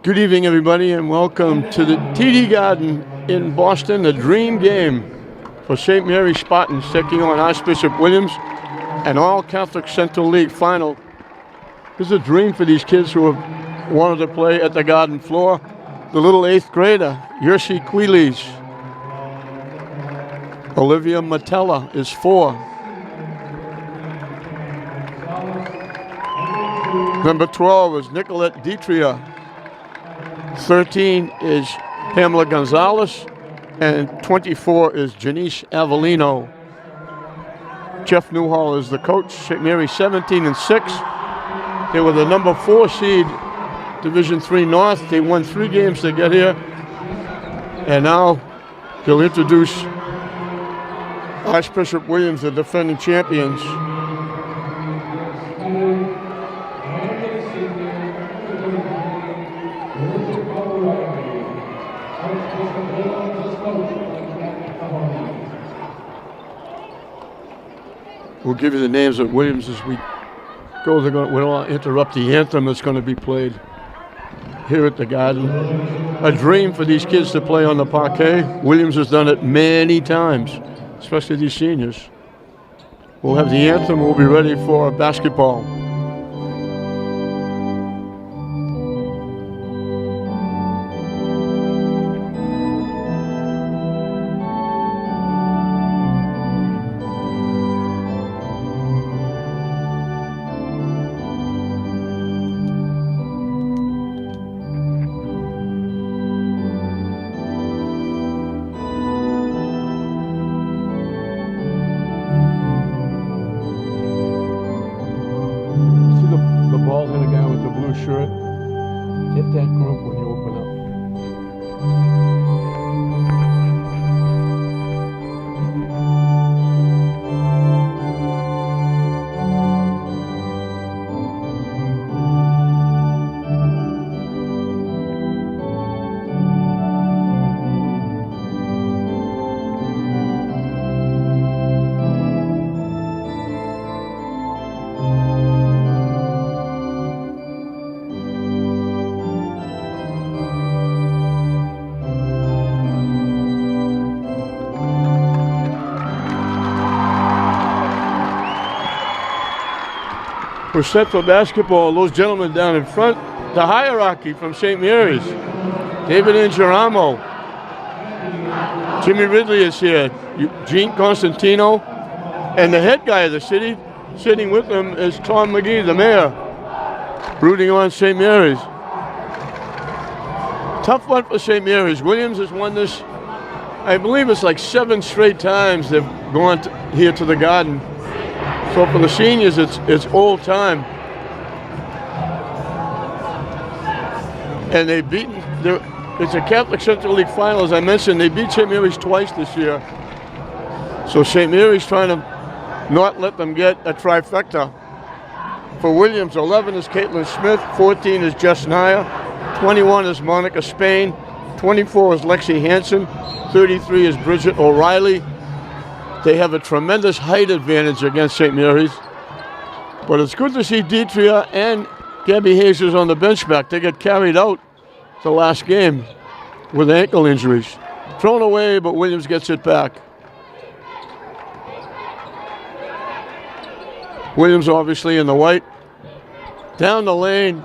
Good evening, everybody, and welcome to the TD Garden in Boston, the dream game for St. Mary's Spartans taking on Archbishop Williams, an all-Catholic Central League final. This is a dream for these kids who have wanted to play at the Garden floor. The little 8th grader, Yersi Quiles. Olivia Matella is 4. Number 12 is Nicolette Ditria. 13 is Pamela Gonzalez, and 24 is Janice Avellino. Jeff Newhall is the coach. St. Mary's 17-6. They were the number 4 seed, Division III North. They won 3 games to get here, and now they'll introduce Archbishop Williams, the defending champions. We'll give you the names of Williams as we go. We don't want to interrupt the anthem that's going to be played here at the Garden. A dream for these kids to play on the parquet. Williams has done it many times, especially these seniors. We'll have the anthem. We'll be ready for basketball. Shirt. Hit that group when you open up. We're set for basketball. Those gentlemen down in front, the hierarchy from St. Mary's. David Angeramo. Jimmy Ridley is here. Gene Constantino. And the head guy of the city, sitting with them, is Tom McGee, the mayor, rooting on St. Mary's. Tough one for St. Mary's. Williams has won this, I believe it's like 7 straight times they've gone here to the Garden. So for the seniors, it's old time. And they've beaten, it's a Catholic Central League final, as I mentioned. They beat St. Mary's twice this year. So St. Mary's trying to not let them get a trifecta. For Williams, 11 is Caitlin Smith, 14 is Jess Nyer, 21 is Monica Spain, 24 is Lexi Hansen, 33 is Bridget O'Reilly. They have a tremendous height advantage against St. Mary's. But it's good to see Ditria and Gabby Jesus on the bench back. They get carried out the last game with ankle injuries. Thrown away, but Williams gets it back. Williams obviously in the white. Down the lane.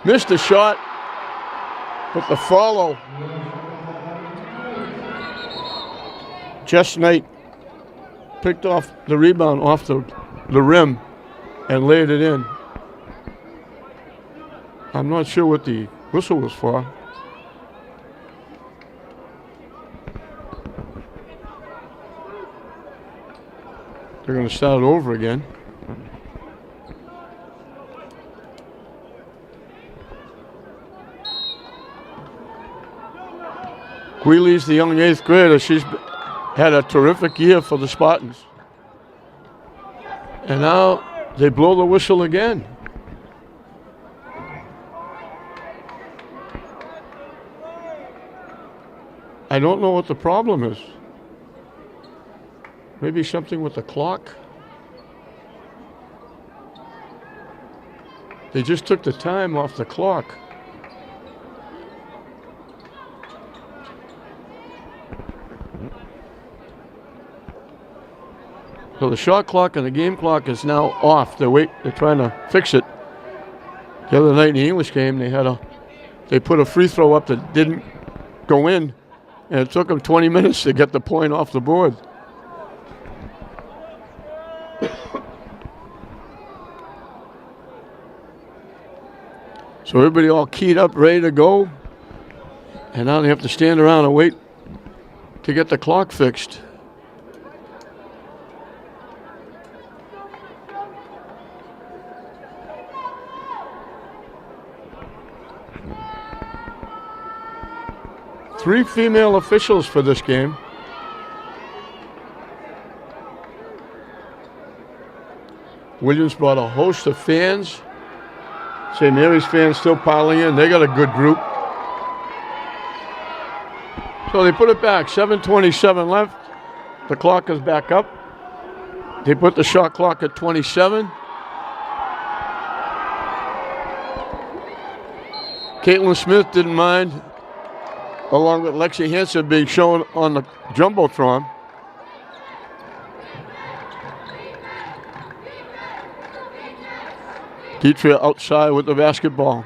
Missed the shot. But the follow. Jess Knight picked off the rebound off the rim and laid it in. I'm not sure what the whistle was for. They're going to start it over again. Queeley's the young 8th grader. She's had a terrific year for the Spartans. And now they blow the whistle again. I don't know what the problem is. Maybe something with the clock. They just took the time off the clock. So the shot clock and the game clock is now off. They're trying to fix it. The other night in the English game, they put a free throw up that didn't go in, and it took them 20 minutes to get the point off the board. So everybody all keyed up, ready to go. And now they have to stand around and wait to get the clock fixed. Three female officials for this game. Williams brought a host of fans. St. Mary's fans still piling in. They got a good group. So they put it back. 7:27 left. The clock is back up. They put the shot clock at 27. Caitlin Smith didn't mind, along with Lexi Hansen being shown on the Jumbotron. Deitria outside with the basketball.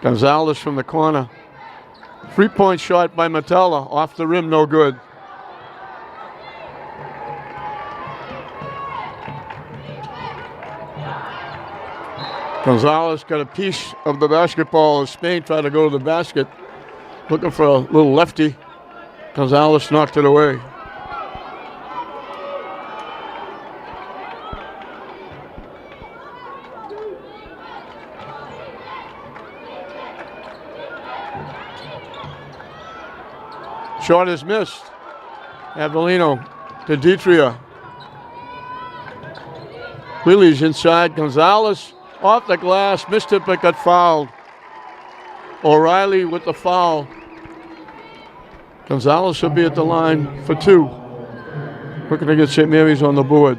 Gonzalez from the corner. 3-point shot by Metella. Off the rim, no good. Gonzalez got a piece of the basketball as Spain tried to go to the basket. Looking for a little lefty. Gonzalez knocked it away. Shot is missed. Avellino to Deitria. Wheelie's inside. Gonzalez off the glass. Missed it but got fouled. O'Reilly with the foul. Gonzalez will be at the line for two. Looking to get St. Mary's on the board.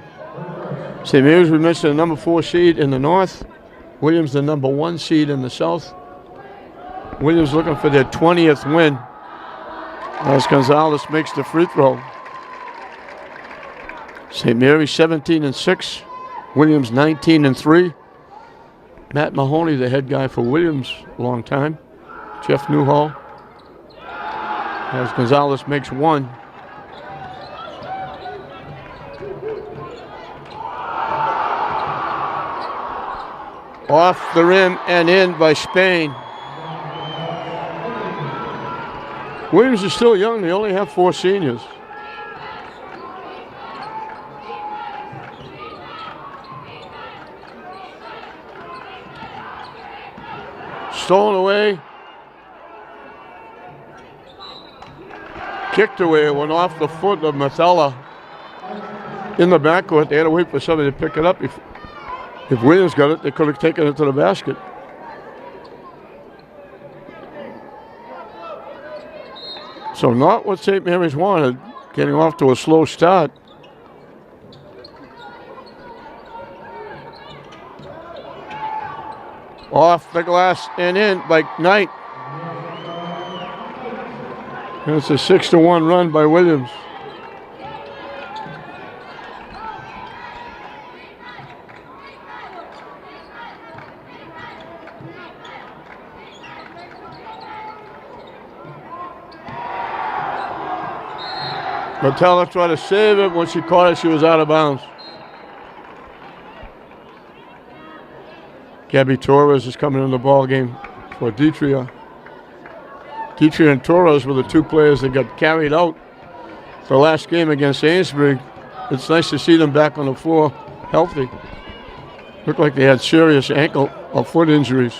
St. Mary's, we mentioned, the number 4 seed in the north. Williams, the number 1 seed in the south. Williams looking for their 20th win as Gonzalez makes the free throw. St. Mary's 17-6. Williams 19-3. Matt Mahoney, the head guy for Williams, a long time. Jeff Newhall. As Gonzalez makes one. Off the rim and in by Spain. Williams is still young. They only have 4 seniors. Stolen away. Kicked away. It went off the foot of Metella in the backcourt. They had to wait for somebody to pick it up. If Williams got it, they could have taken it to the basket. So not what St. Mary's wanted, getting off to a slow start. Off the glass and in by Knight. And it's a 6-1 run by Williams. Metella tried to save it. When she caught it, she was out of bounds. Gabby Torres is coming in the ball game for Deitria. Deitria and Torres were the 2 players that got carried out the last game against Amesbury. It's nice to see them back on the floor healthy. Looked like they had serious ankle or foot injuries.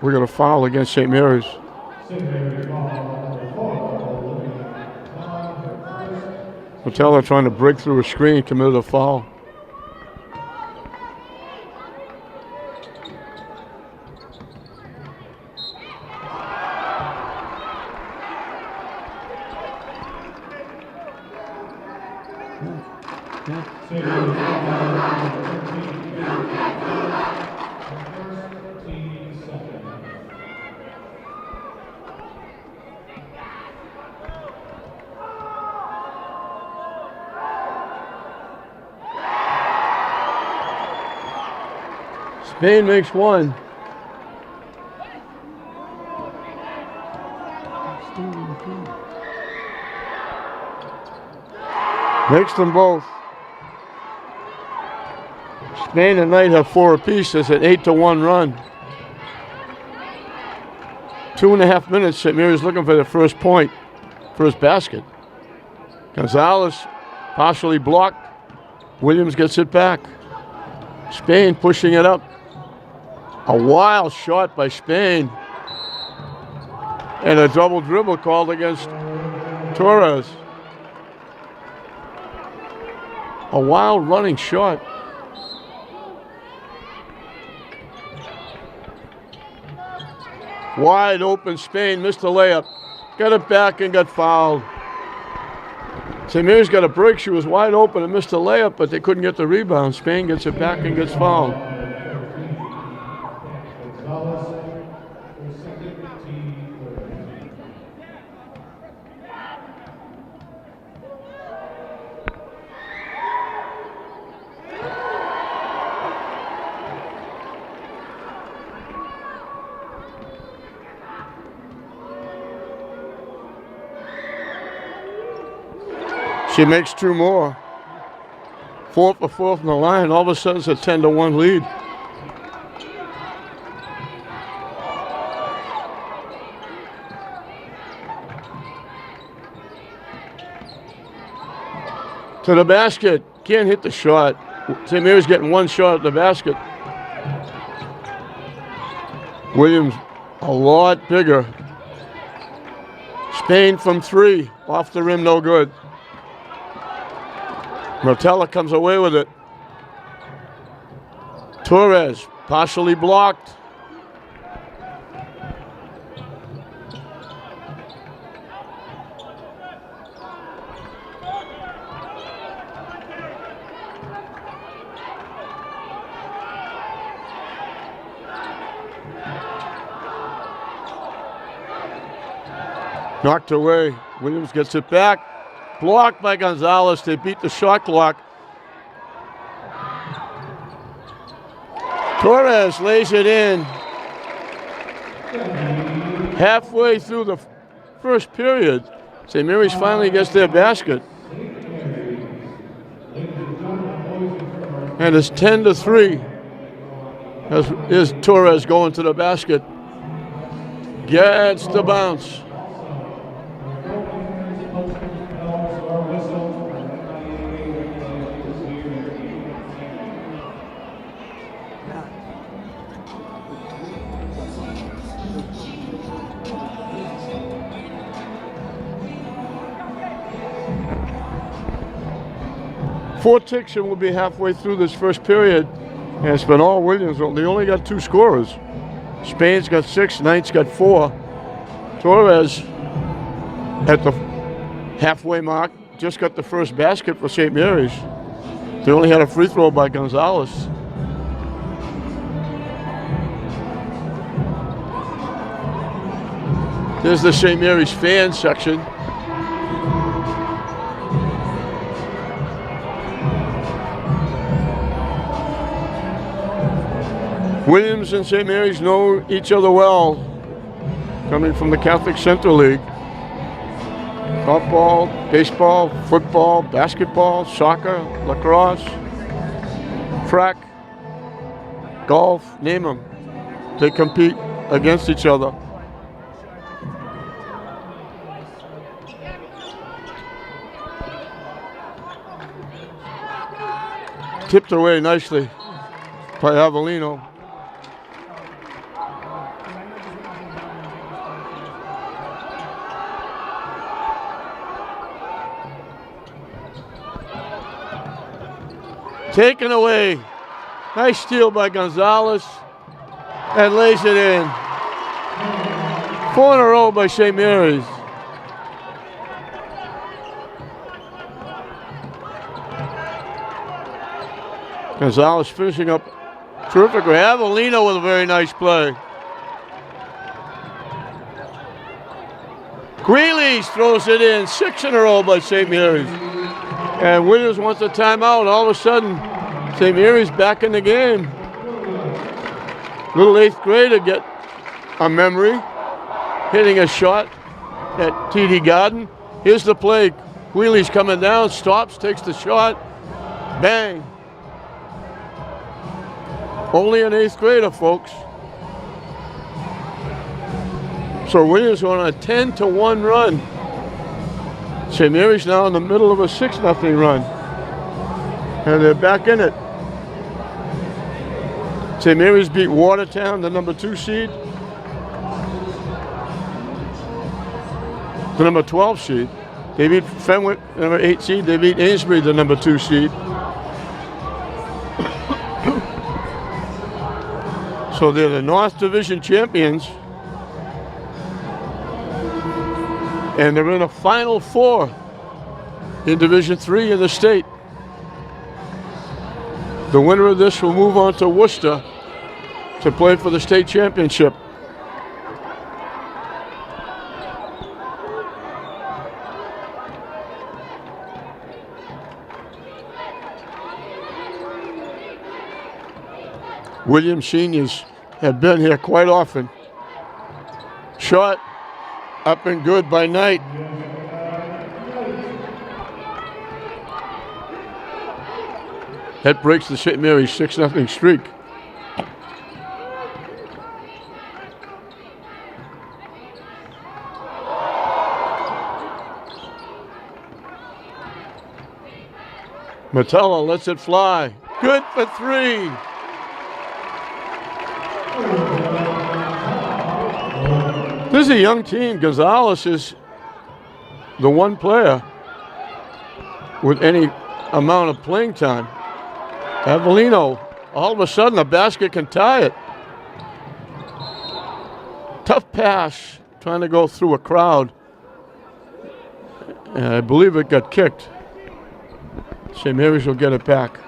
We got a foul against St. Mary's. Metella trying to break through a screen, committed a foul. Spain makes one. Makes them both. Spain and Knight have 4 apiece. It's an 8-1 run. 2.5 minutes. St. Mary's looking for the first point, first basket. Gonzalez partially blocked. Williams gets it back. Spain pushing it up. A wild shot by Spain. And a double dribble called against Torres. A wild running shot. Wide open Spain, missed the layup. Got it back and got fouled. St. Mary's got a break. She was wide open and missed the layup, but they couldn't get the rebound. Spain gets it back and gets fouled. She makes 2 more. 4 for 4 from the line. All of a sudden, it's a 10-1 lead. To the basket. Can't hit the shot. St. Mary's getting 1 shot at the basket. Williams a lot bigger. Spain from 3. Off the rim, no good. Rotella comes away with it. Torres, partially blocked. Knocked away. Williams gets it back. Blocked by Gonzalez. They beat the shot clock. Torres lays it in. Halfway through the first period, St. Mary's finally gets their basket. And it's 10-3. Here's Torres going to the basket. Gets the bounce. Four ticks and we'll be halfway through this first period. And it's been all Williams. They only got 2 scorers. Spain's got 6, Knight's got 4. Torres at the halfway mark just got the first basket for St. Mary's. They only had a free throw by Gonzalez. There's the St. Mary's fan section. Williams and St. Mary's know each other well, coming from the Catholic Central League. Softball, baseball, football, basketball, soccer, lacrosse, track, golf, name them. They compete against each other. Tipped away nicely by Avellino. Taken away. Nice steal by Gonzalez. And lays it in. 4 in a row by St. Mary's. Gonzalez finishing up terrifically. Avellino with a very nice play. Greeley throws it in. 6 in a row by St. Mary's. And Williams wants a timeout. All of a sudden, St. Mary's back in the game. Little 8th grader get a memory, hitting a shot at TD Garden. Here's the play. Wheelie's coming down, stops, takes the shot, bang. Only an 8th grader, folks. So Williams are on a 10-1 run. St. Mary's now in the middle of a 6-0 run. And they're back in it. St. Mary's beat Watertown, the number 2 seed. The number 12 seed. They beat Fenwick, the number 8 seed. They beat Amesbury, the number 2 seed. So they're the North Division champions. And they're in a Final Four in Division 3 in the state. The winner of this will move on to Worcester to play for the state championship. Williams seniors have been here quite often. Shot up and good by Knight. That breaks the St. Mary's 6-0 streak. Metella lets it fly. Good for 3. This is a young team. Gonzalez is the one player with any amount of playing time. Avellino, all of a sudden a basket can tie it. Tough pass, trying to go through a crowd. And I believe it got kicked. St. Mary's will get it back.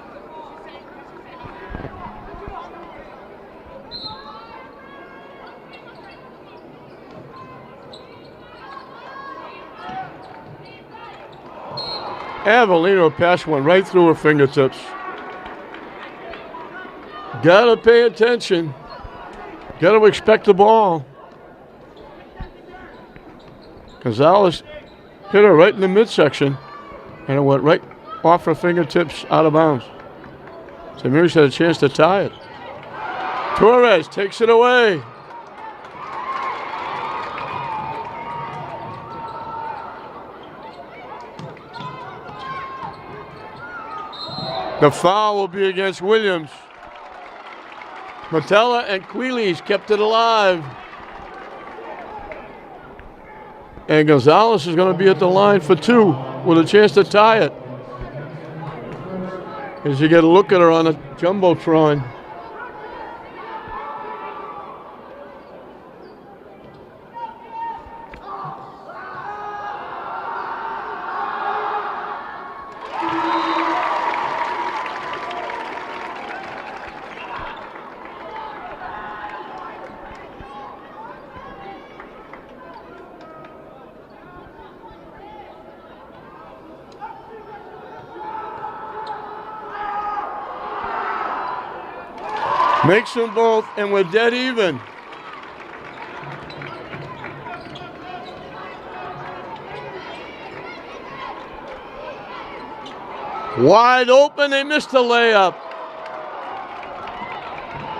Avellino pass went right through her fingertips. Gotta pay attention. Gotta expect the ball. Gonzalez hit her right in the midsection, and it went right off her fingertips out of bounds. St. Mary's had a chance to tie it. Torres takes it away. The foul will be against Williams. Metella and Queeley's kept it alive. And Gonzalez is going to be at the line for 2 with a chance to tie it. As you get a look at her on the Jumbotron. Makes them both, and we're dead even. Wide open, they missed the layup.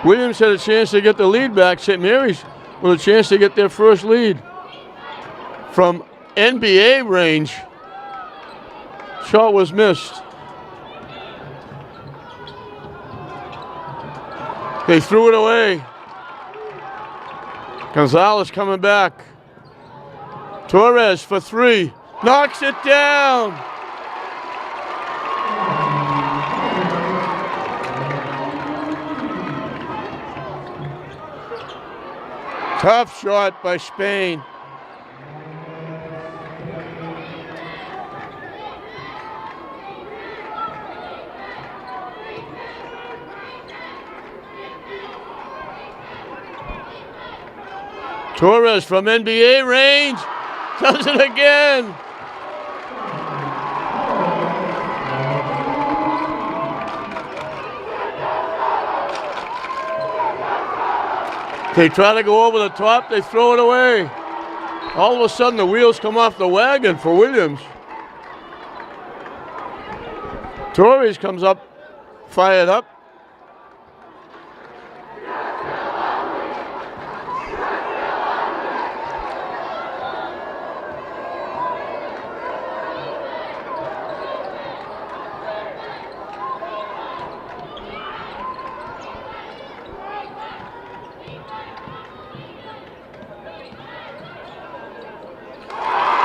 Williams had a chance to get the lead back. St. Mary's with a chance to get their first lead. From NBA range, shot was missed. They threw it away. Gonzalez coming back. Torres for 3. Knocks it down. Tough shot by Spain. Torres from NBA range does it again. They try to go over the top, they throw it away. All of a sudden the wheels come off the wagon for Williams. Torres comes up, fired up.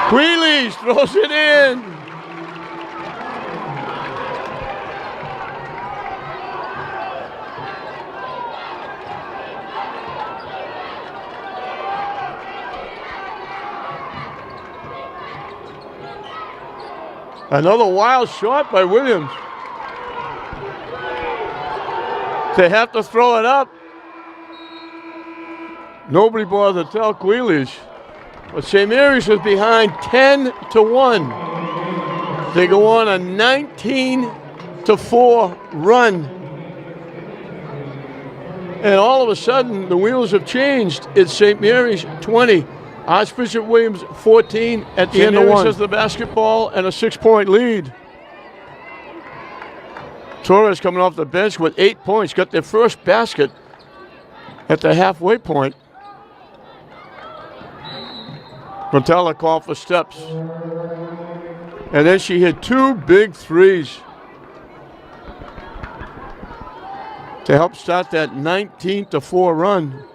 Wheelies throws it in. Another wild shot by Williams. They have to throw it up. Nobody bothered to tell Quealy's. But St. Mary's was behind 10-1. They go on a 19-4 run. And all of a sudden, the wheels have changed. It's St. Mary's 20. Archbishop Williams 14 at the end of one. Has the basketball and a 6-point lead. Torres coming off the bench with 8 points. Got their first basket at the halfway point. Montella called for steps. And then she hit 2 big threes to help start that 19-4 run.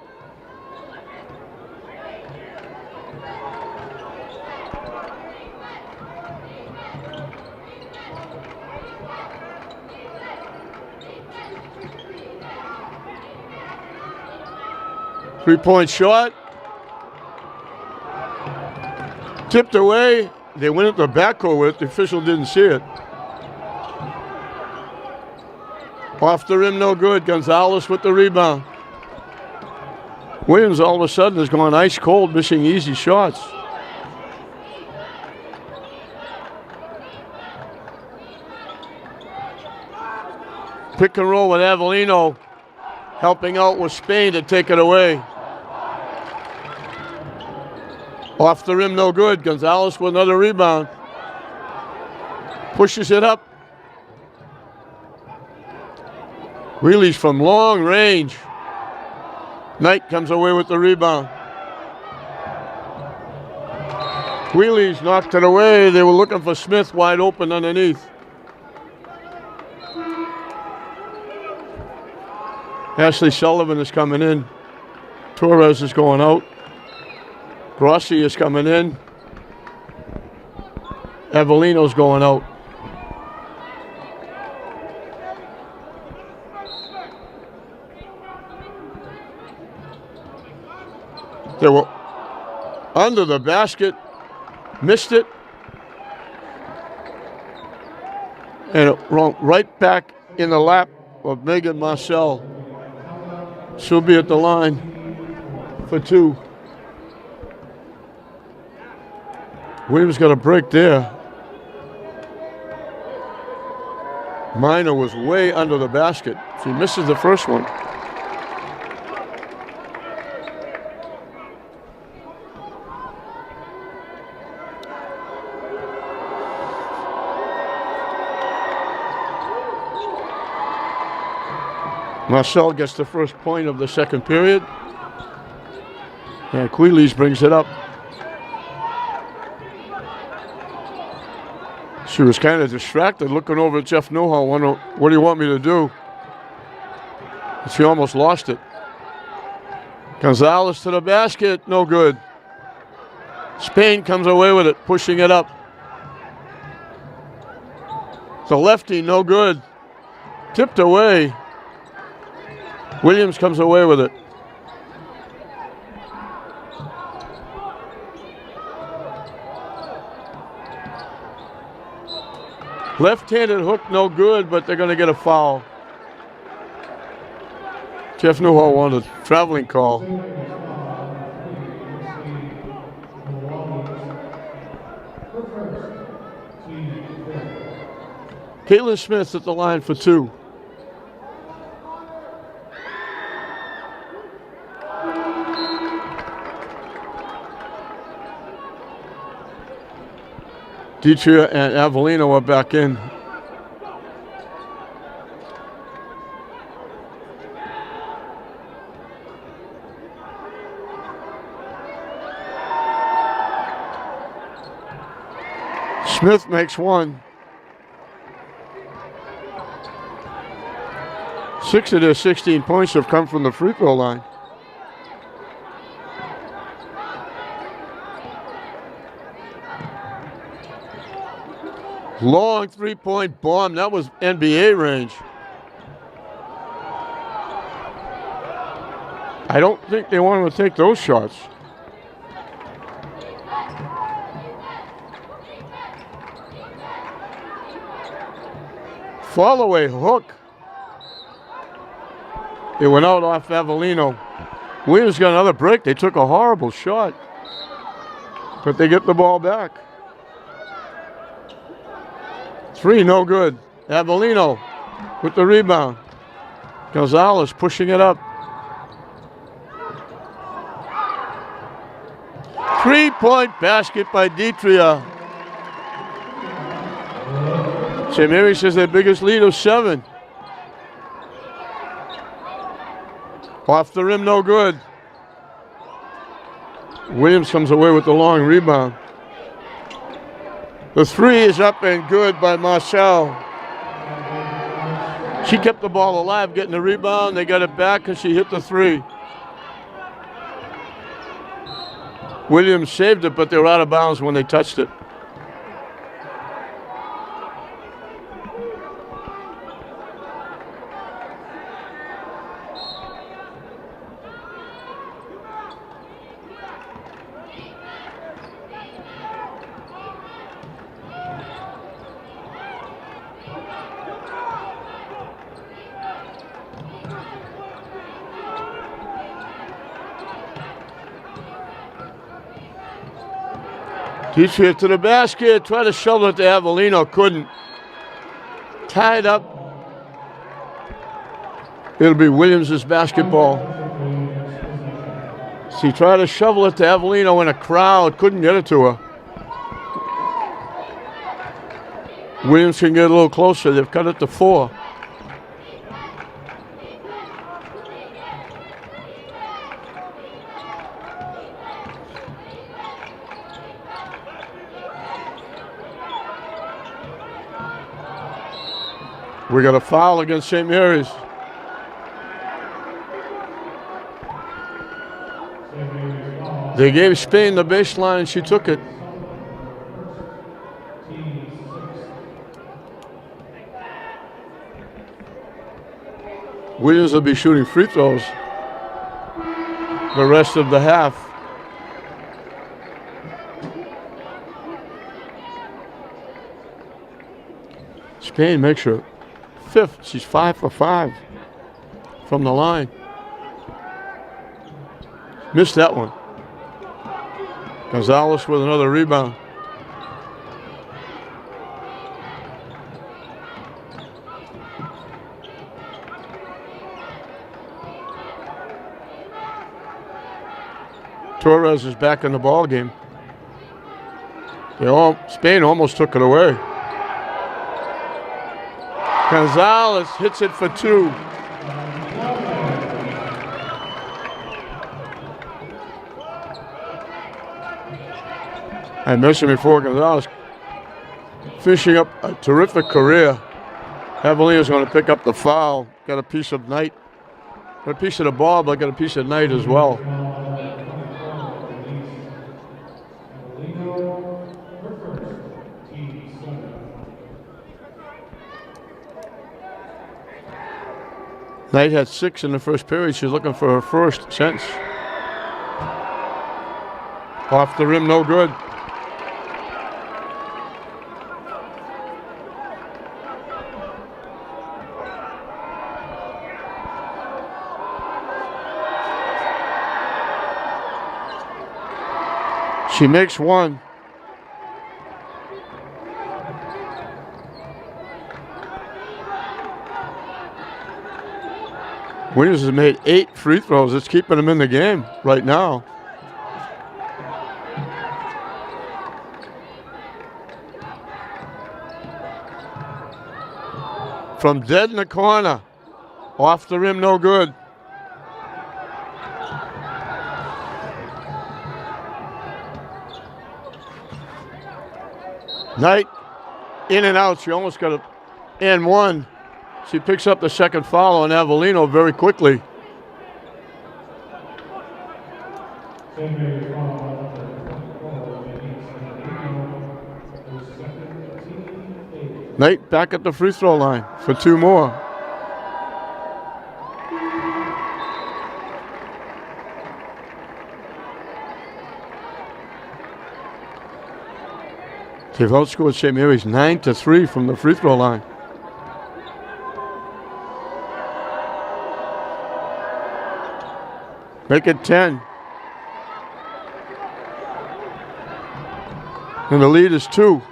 Three-point shot. Tipped away. They went into the backcourt with it. The official didn't see it. Off the rim, no good. Gonzalez with the rebound. Williams all of a sudden has gone ice cold, missing easy shots. Pick and roll with Avellino, helping out with Spain to take it away. Off the rim, no good. Gonzalez with another rebound. Pushes it up. Wheelies from long range. Knight comes away with the rebound. Wheelies knocked it away. They were looking for Smith wide open underneath. Ashley Sullivan is coming in. Torres is going out. Grossi is coming in. Avellino's going out. They were under the basket, missed it, and it went right back in the lap of Megan Marcel. She'll be at the line for 2. Williams got a break there. Minor was way under the basket. She misses the first one. Marcel gets the first point of the second period. And Quealy's brings it up. She was kind of distracted, looking over at Jeff Newhall, wondering, what do you want me to do? And she almost lost it. Gonzalez to the basket, no good. Spain comes away with it, pushing it up. The lefty, no good. Tipped away. Williams comes away with it. Left-handed hook, no good, but they're going to get a foul. Jeff Newhall wanted a traveling call. Caitlin Smith at the line for 2. Deitria and Avellino are back in. Smith makes one. 6 of their 16 points have come from the free throw line. Long three-point bomb. That was NBA range. I don't think they wanted to take those shots. Follow-away hook. It went out off Avellino. Williams got another break. They took a horrible shot, but they get the ball back. 3, no good. Avellino with the rebound. Gonzalez pushing it up. 3-point basket by Deitria. St. Mary's has their biggest lead of 7. Off the rim, no good. Williams comes away with the long rebound. The 3 is up and good by Marcel. She kept the ball alive, getting the rebound. They got it back because she hit the 3. Williams saved it, but they were out of bounds when they touched it. Deitria to the basket, tried to shovel it to Avellino, couldn't. Tied up. It'll be Williams' basketball. She tried to shovel it to Avellino in a crowd, couldn't get it to her. Williams can get a little closer, they've cut it to 4. We got a foul against St. Mary's. They gave Spain the baseline and she took it. Williams will be shooting free throws the rest of the half. Spain makes her 5th. She's 5 for 5 from the line. Missed that one. Gonzalez with another rebound. Torres is back in the ball game. Spain almost took it away. Gonzalez hits it for 2. I mentioned before, Gonzalez finishing up a terrific career. Avellino's going to pick up the foul. Got a piece of Knight. Got a piece of the ball, but got a piece of Knight as well. Knight had 6 in the first period. She's looking for her first since. Off the rim, no good. She makes 1. Williams has made 8 free throws. It's keeping them in the game right now. from dead in the corner. Off the rim, no good. Knight in and out. She almost got it and one. She picks up the second foul on Avellino very quickly. Knight back at the free throw line for two more. They've outscored St. Mary's 9-3 from the free throw line. Make it 10. And the lead is 2.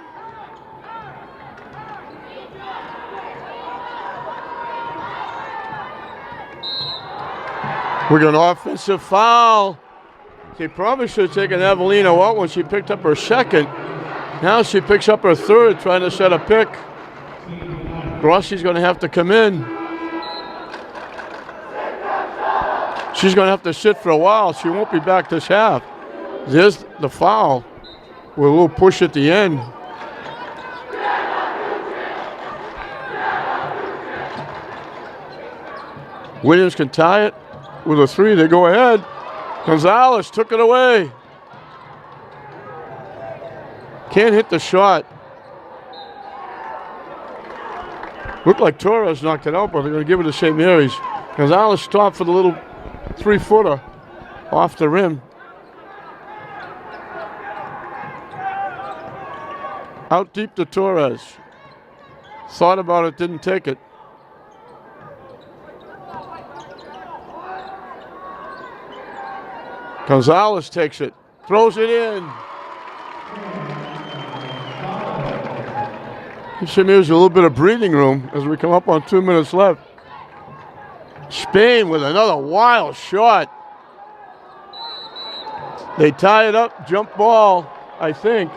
We got an offensive foul. They probably should have taken Avellino out when she picked up her second. Now she picks up her third, trying to set a pick. Rossi's going to have to come in. She's going to have to sit for a while. She won't be back this half. There's the foul with a little push at the end. Williams can tie it with a three. They go ahead. Gonzalez took it away. Can't hit the shot. Looked like Torres knocked it out, but they're going to give it to St. Mary's. Gonzalez stopped for the little three-footer off the rim. Out deep to Torres. Thought about it, didn't take it. Gonzalez takes it, throws it in. St. Mary's a little bit of breathing room as we come up on 2 minutes left. Spain with another wild shot. They tie it up, jump ball, I think.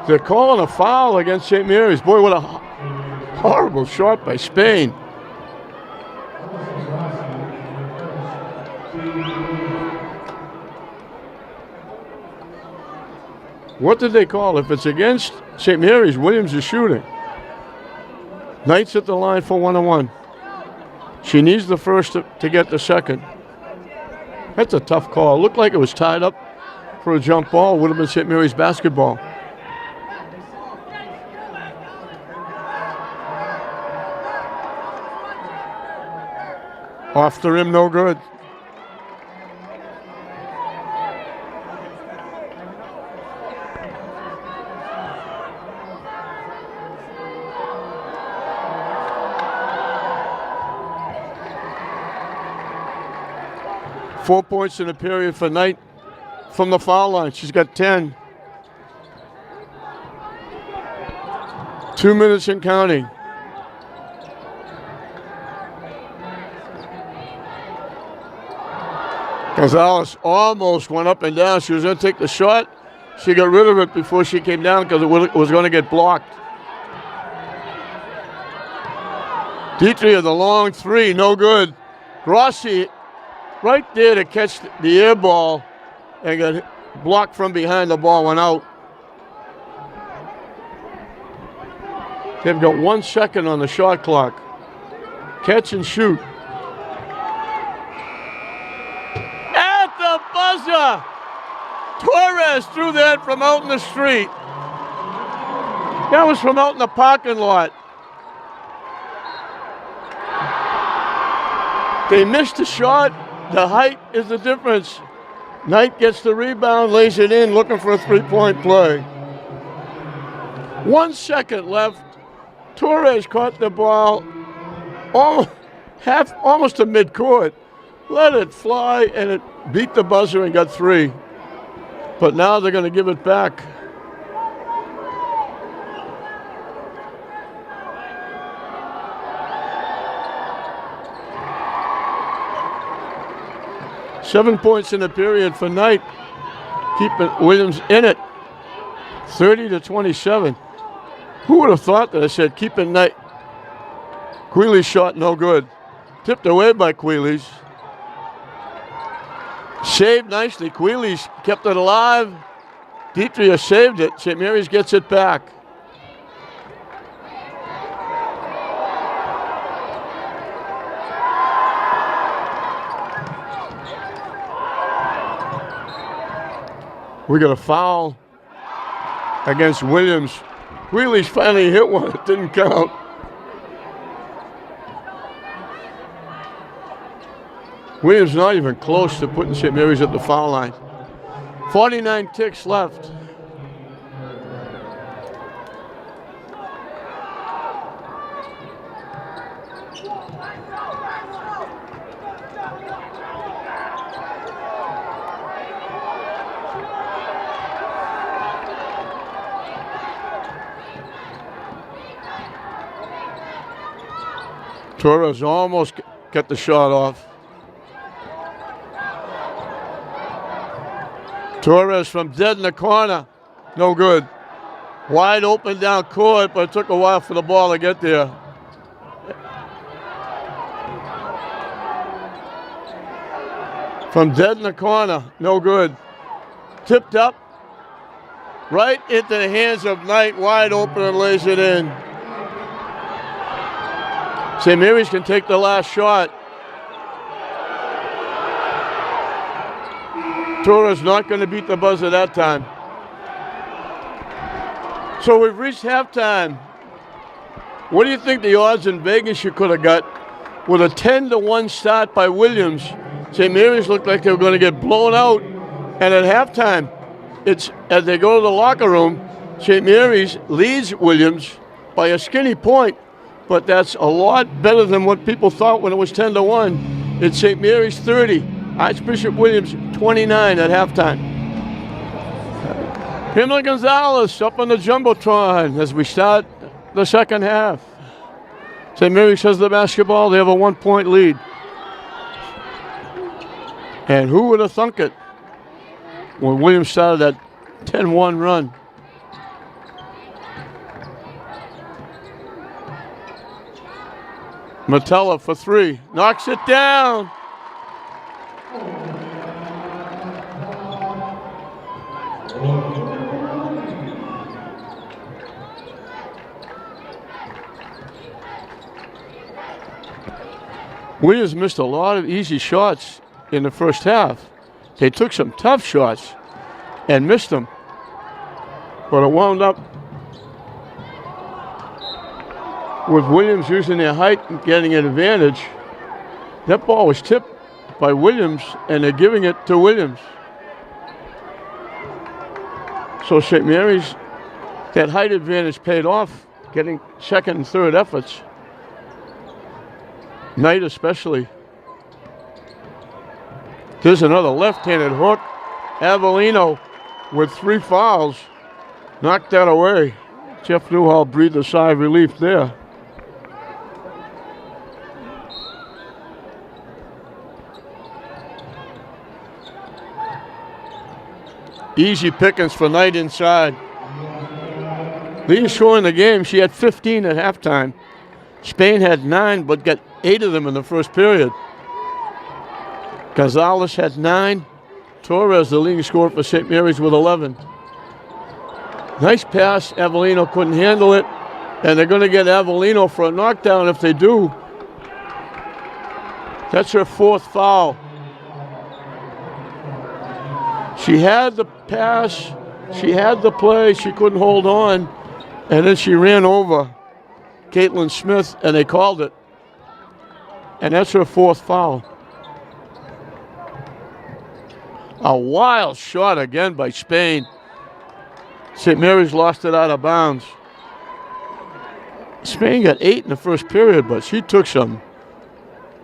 They're calling a foul against St. Mary's. Boy, what a horrible shot by Spain. What did they call? If it's against St. Mary's, Williams is shooting. Knight's at the line for 1-on-1. She needs the first to get the second. That's a tough call. It looked like it was tied up for a jump ball. Would have been St. Mary's basketball. Off the rim, no good. Four points in the period for Knight from the foul line. She's got 10. 2 minutes and counting. Gonzalez almost went up and down. She was going to take the shot. She got rid of it before she came down because it was going to get blocked. Dietrich, the long three, no good. Rossi right there to catch the air ball and got blocked from behind. The ball went out. They've got 1 second on the shot clock. Catch and shoot. At the buzzer! Torres threw that from out in the street. That was from out in the parking lot. They missed the shot. The height is the difference. Knight gets the rebound, lays it in, looking for a three-point play. 1 second left. Torres caught the ball almost to midcourt. Let it fly, and it beat the buzzer and got 3. But now they're going to give it back. Seven points in the period for Knight, keeping Williams in it, 30-27. Who would have thought that? I said, keep it night. Queeley's shot, no good. Tipped away by Queeley's. Saved nicely. Queeley's kept it alive. Deetria saved it. St. Mary's gets it back. We got a foul against Williams. Queeley's finally hit one. It didn't count. Williams not even close to putting St. Mary's at the foul line. 49 ticks left. Torres almost got the shot off. Torres from dead in the corner. No good. Wide open down court, but it took a while for the ball to get there. From dead in the corner. No good. Tipped up. Right into the hands of Knight. Wide open and lays it in. St. Mary's can take the last shot. Torres not going to beat the buzzer that time. So we've reached halftime. What do you think the odds in Vegas you could have got? With a 10-1 start by Williams, St. Mary's looked like they were going to get blown out. And at halftime, it's as they go to the locker room, St. Mary's leads Williams by a skinny point. But that's a lot better than what people thought when it was 10-1. It's St. Mary's 30. Archbishop Williams 29 at halftime. Pamela Gonzalez up on the Jumbotron as we start the second half. St. Mary's has the basketball. They have a 1-point lead. And who would have thunk it when Williams started that 10-1 run? Metella for three. Knocks it down. Williams missed a lot of easy shots in the first half. They took some tough shots and missed them. But it wound up with Williams using their height and getting an advantage. That ball was tipped by Williams, and they're giving it to Williams. So St. Mary's, that height advantage paid off, getting second and third efforts. Knight especially. There's another left-handed hook. Avellino with 3 fouls. Knocked that away. Jeff Newhall breathed a sigh of relief there. Easy pickings for Knight inside. Leading scorer in the game, she had 15 at halftime. Spain had 9, but got 8 of them in the first period. Gonzalez had 9. Torres, the leading scorer for St. Mary's, with 11. Nice pass. Avellino couldn't handle it. And they're going to get Avellino for a knockdown if they do. That's her 4th foul. She had the pass. She had the play. She couldn't hold on. And then she ran over Caitlin Smith, and they called it. And that's her 4th foul. A wild shot again by Spain. St. Mary's lost it out of bounds. Spain got 8 in the first period, but she took some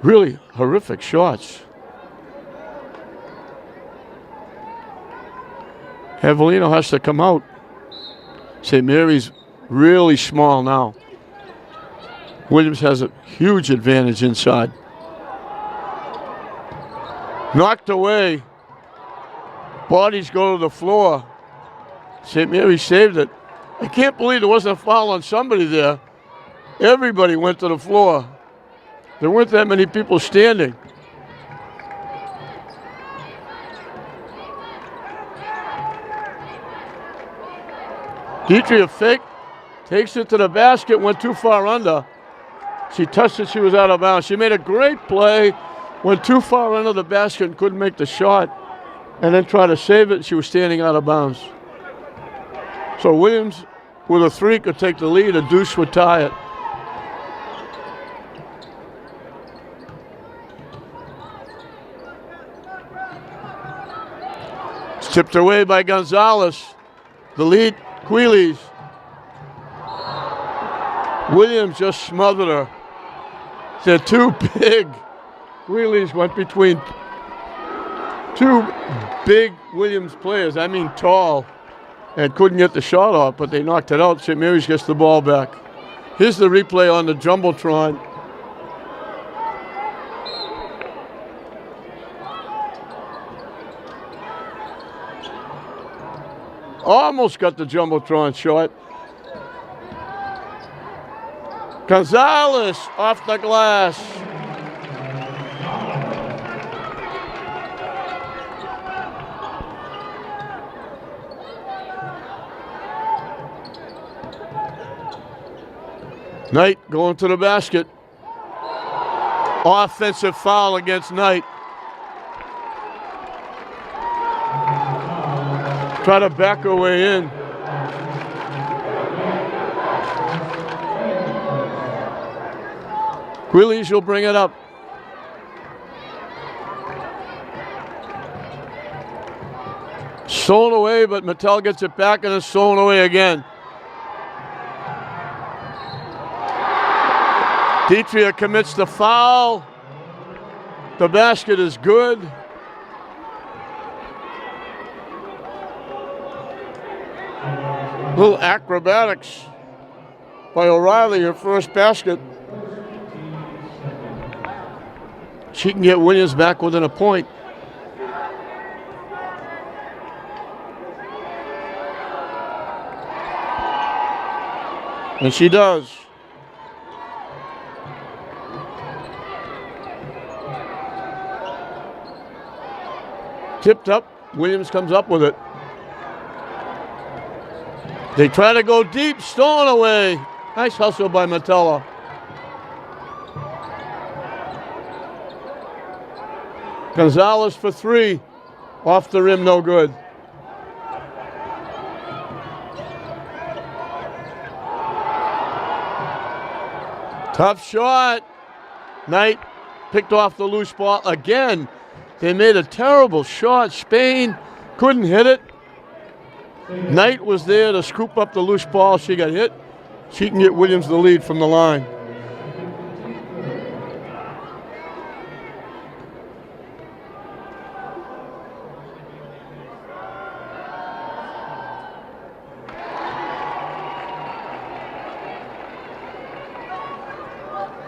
really horrific shots. Avellino has to come out. St. Mary's really small now. Williams has a huge advantage inside. Knocked away. Bodies go to the floor. St. Mary's saved it. I can't believe there wasn't a foul on somebody there. Everybody went to the floor. There weren't that many people standing. Dietrich fake, takes it to the basket, went too far under. She touched it, she was out of bounds. She made a great play, went too far under the basket and couldn't make the shot, and then tried to save it, she was standing out of bounds. So Williams, with a three, could take the lead. A deuce would tie it. It's tipped away by Gonzalez. The lead, Queeley's. Williams just smothered her. They're too big. Queeley's went between two big Williams players, I mean tall, and couldn't get the shot off, but they knocked it out. St. Mary's gets the ball back. Here's the replay on the Jumbotron. Almost got the Jumbotron shot. Gonzalez off the glass. Knight going to the basket. Offensive foul against Knight. Try to back her way in. Quillies will bring it up. Stolen away, but Mattel gets it back and it's stolen away again. Dietrich commits the foul. The basket is good. Little acrobatics by O'Reilly, her first basket. She can get Williams back within a point. And she does. Tipped up, Williams comes up with it. They try to go deep, stolen away. Nice hustle by Metella. Gonzalez for three. Off the rim, no good. Tough shot. Knight picked off the loose ball again. They made a terrible shot. Spain couldn't hit it. Knight was there to scoop up the loose ball. She got hit. She can get Williams the lead from the line.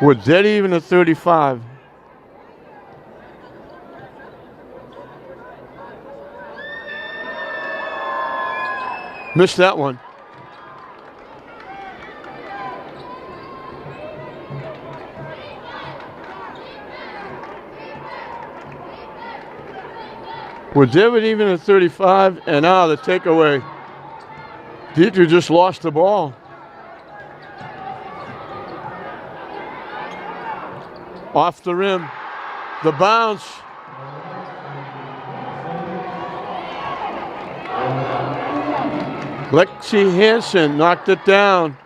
We're dead even at 35. Missed that one. We're dead even at 35, and now the takeaway. Dietrich just lost the ball. Off the rim, the bounce. Lexi Hansen knocked it down.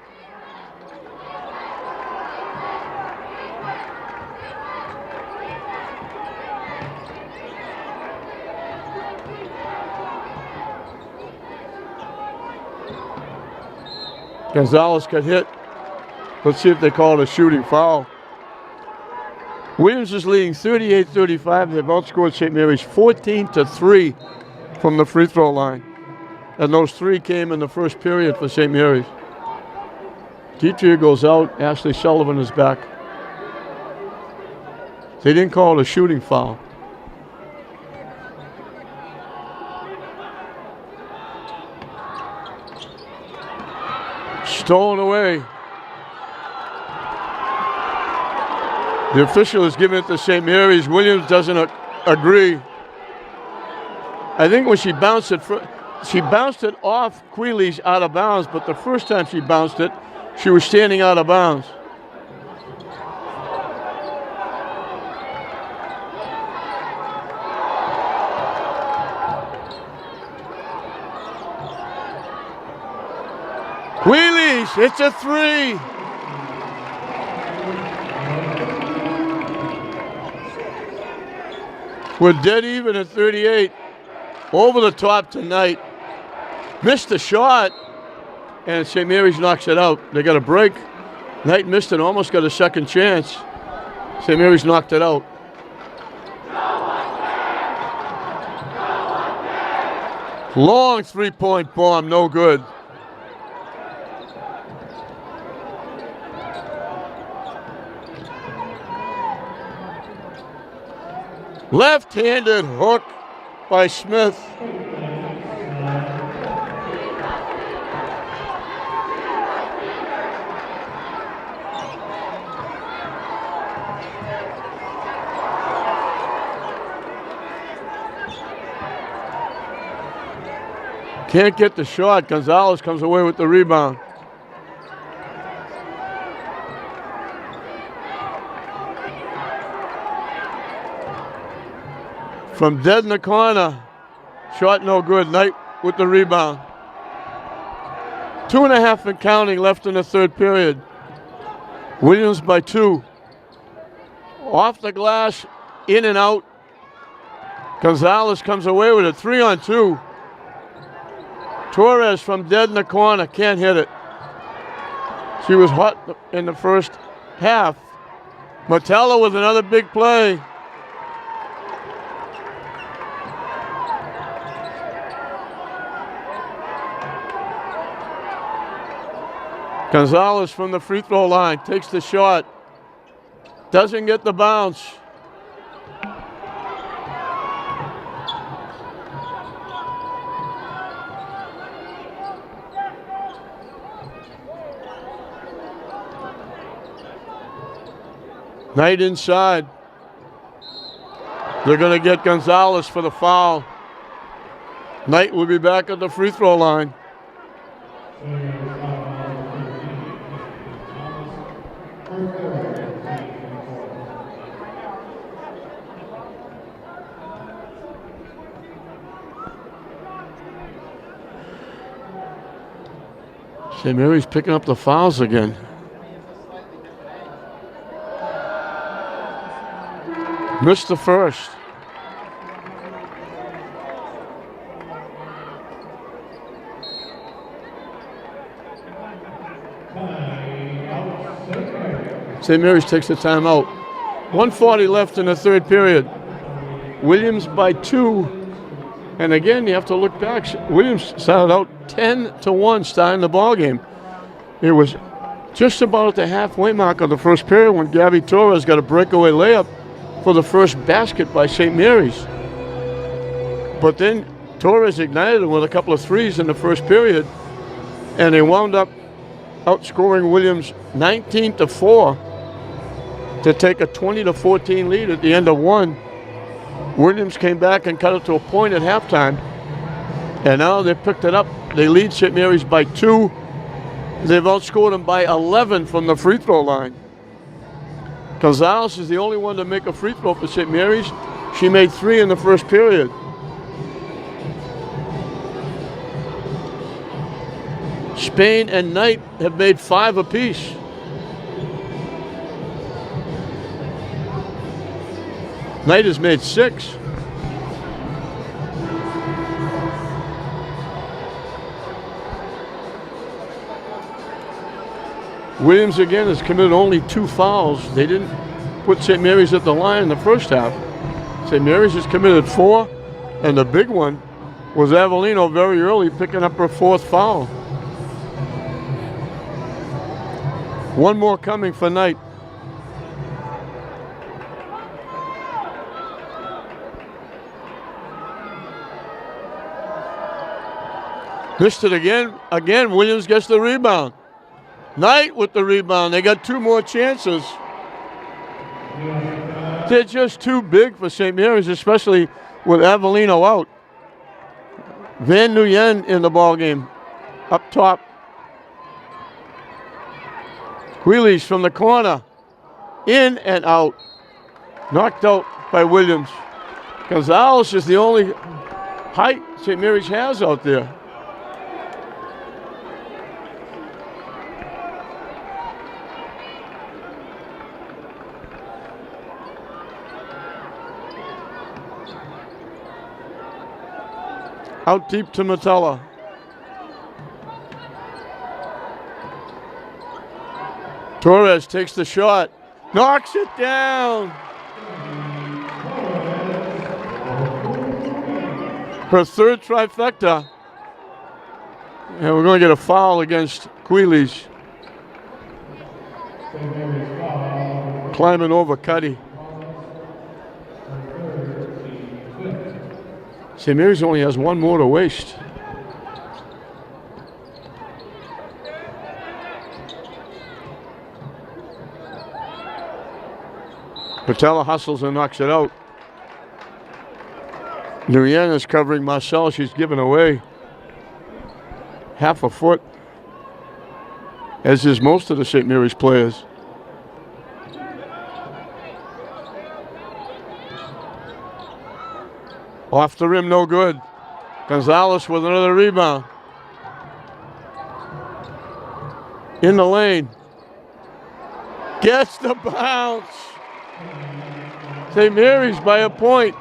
Gonzalez got hit. Let's see if they call it a shooting foul. Williams is leading 38-35. They've outscored St. Mary's 14-3 from the free throw line. And those three came in the first period for St. Mary's. Dietrich goes out. Ashley Sullivan is back. They didn't call it a shooting foul. Stolen away. The official is giving it to St. Mary's. Williams doesn't agree. I think when she bounced it off Queeley's out of bounds, but the first time she bounced it, she was standing out of bounds. Queeley's, it's a 3. We're dead even at 38. Over the top tonight. Missed the shot, and St. Mary's knocks it out. They got a break. Knight missed it, almost got a second chance. St. Mary's knocked it out. Long three-point bomb, no good. Left-handed hook by Smith. Can't get the shot. Gonzalez comes away with the rebound. From dead in the corner. Shot no good. Knight with the rebound. 2.5 and counting left in the third period. Williams by 2. Off the glass, in and out. Gonzalez comes away with a 3-on-2. Torres from dead in the corner, can't hit it. She was hot in the first half. Metella with another big play. Gonzalez from the free throw line takes the shot. Doesn't get the bounce. Knight inside. They're going to get Gonzalez for the foul. Knight will be back at the free throw line. St. Mary's picking up the fouls again. Missed the first. St. Mary's takes the timeout. 1:40 left in the third period. Williams by 2. And again, you have to look back. Williams started out 10-1 starting the ball game. It was just about at the halfway mark of the first period when Gabby Torres got a breakaway layup for the first basket by St. Mary's. But then Torres ignited him with a couple of threes in the first period, and they wound up outscoring Williams 19-4 to take a 20-14 lead at the end of one. Williams came back and cut it to a point at halftime, and now they picked it up. They lead St. Mary's by 2. They've outscored them by 11 from the free throw line. Gonzalez is the only one to make a free throw for St. Mary's. She made 3 in the first period. Spain and Knight have made 5 apiece. Knight has made 6. Williams again has committed only 2 fouls. They didn't put St. Mary's at the line in the first half. St. Mary's has committed 4, and the big one was Avellino very early picking up her 4th foul. One more coming for Knight. Missed it again. Again, Williams gets the rebound. Knight with the rebound. They got 2 more chances. They're just too big for St. Mary's, especially with Avellino out. Van Nguyen in the ball game, up top. Wheelies from the corner, in and out. Knocked out by Williams. Gonzalez is the only height St. Mary's has out there. Out deep to Metella. Torres takes the shot, knocks it down. Her 3rd trifecta. And we're going to get a foul against Queeley's. Climbing over Cuddy. St. Mary's only has 1 more to waste. Patella hustles and knocks it out. Nguyen is covering Marcel. She's given away half a foot, as is most of the St. Mary's players. Off the rim, no good. Gonzalez with another rebound. In the lane. Gets the bounce. St. Mary's by a point.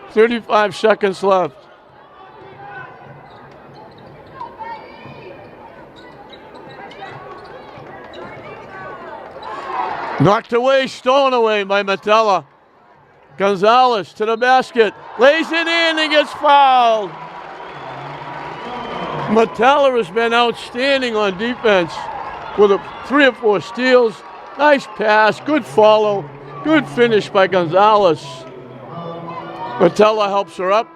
35 seconds left. Knocked away, stolen away by Metella. Gonzalez to the basket, lays it in and gets fouled. Metella has been outstanding on defense with 3 or 4 steals. Nice pass, good follow, good finish by Gonzalez. Metella helps her up.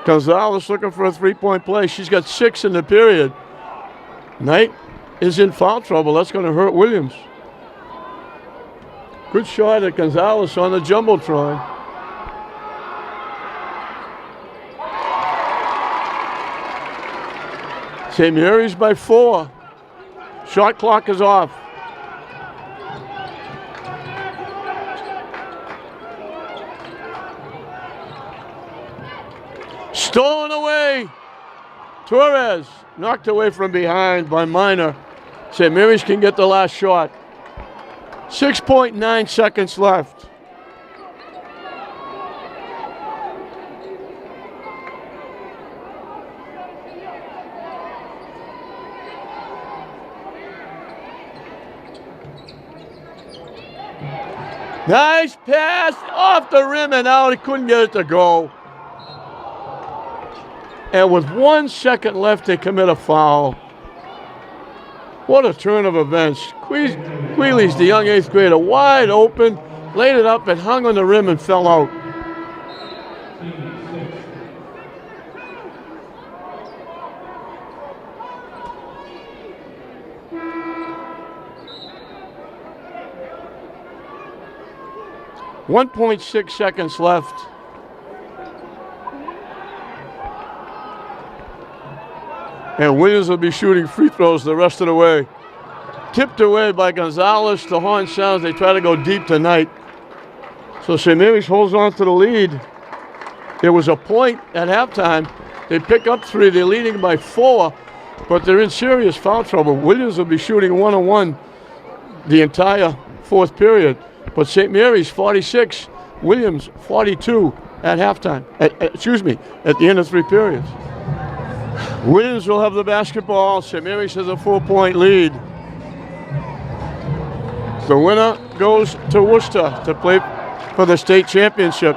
Gonzalez looking for a 3-point play. She's got 6 in the period. Knight is in foul trouble. That's going to hurt Williams. Good shot at Gonzalez on the jumbotron. St. Mary's by 4. Shot clock is off. Stolen away. Torres knocked away from behind by Minor. St. Mary's can get the last shot. 6.9 seconds left. Nice pass off the rim and out. He couldn't get it to go. And with 1 second left, they commit a foul. What a turn of events. Queeley's, the young 8th grader, wide open, laid it up and hung on the rim and fell out. .6 seconds left. And Williams will be shooting free throws the rest of the way. Tipped away by Gonzalez. The horn sounds. They try to go deep tonight. So St. Mary's holds on to the lead. There was a point at halftime. They pick up 3. They're leading by 4, but they're in serious foul trouble. Williams will be shooting 1-on-1 the entire 4th period. But St. Mary's 46, Williams 42 at halftime. At the end of 3 periods. Williams will have the basketball. St. Mary's has a 4-point lead. The winner goes to Worcester to play for the state championship.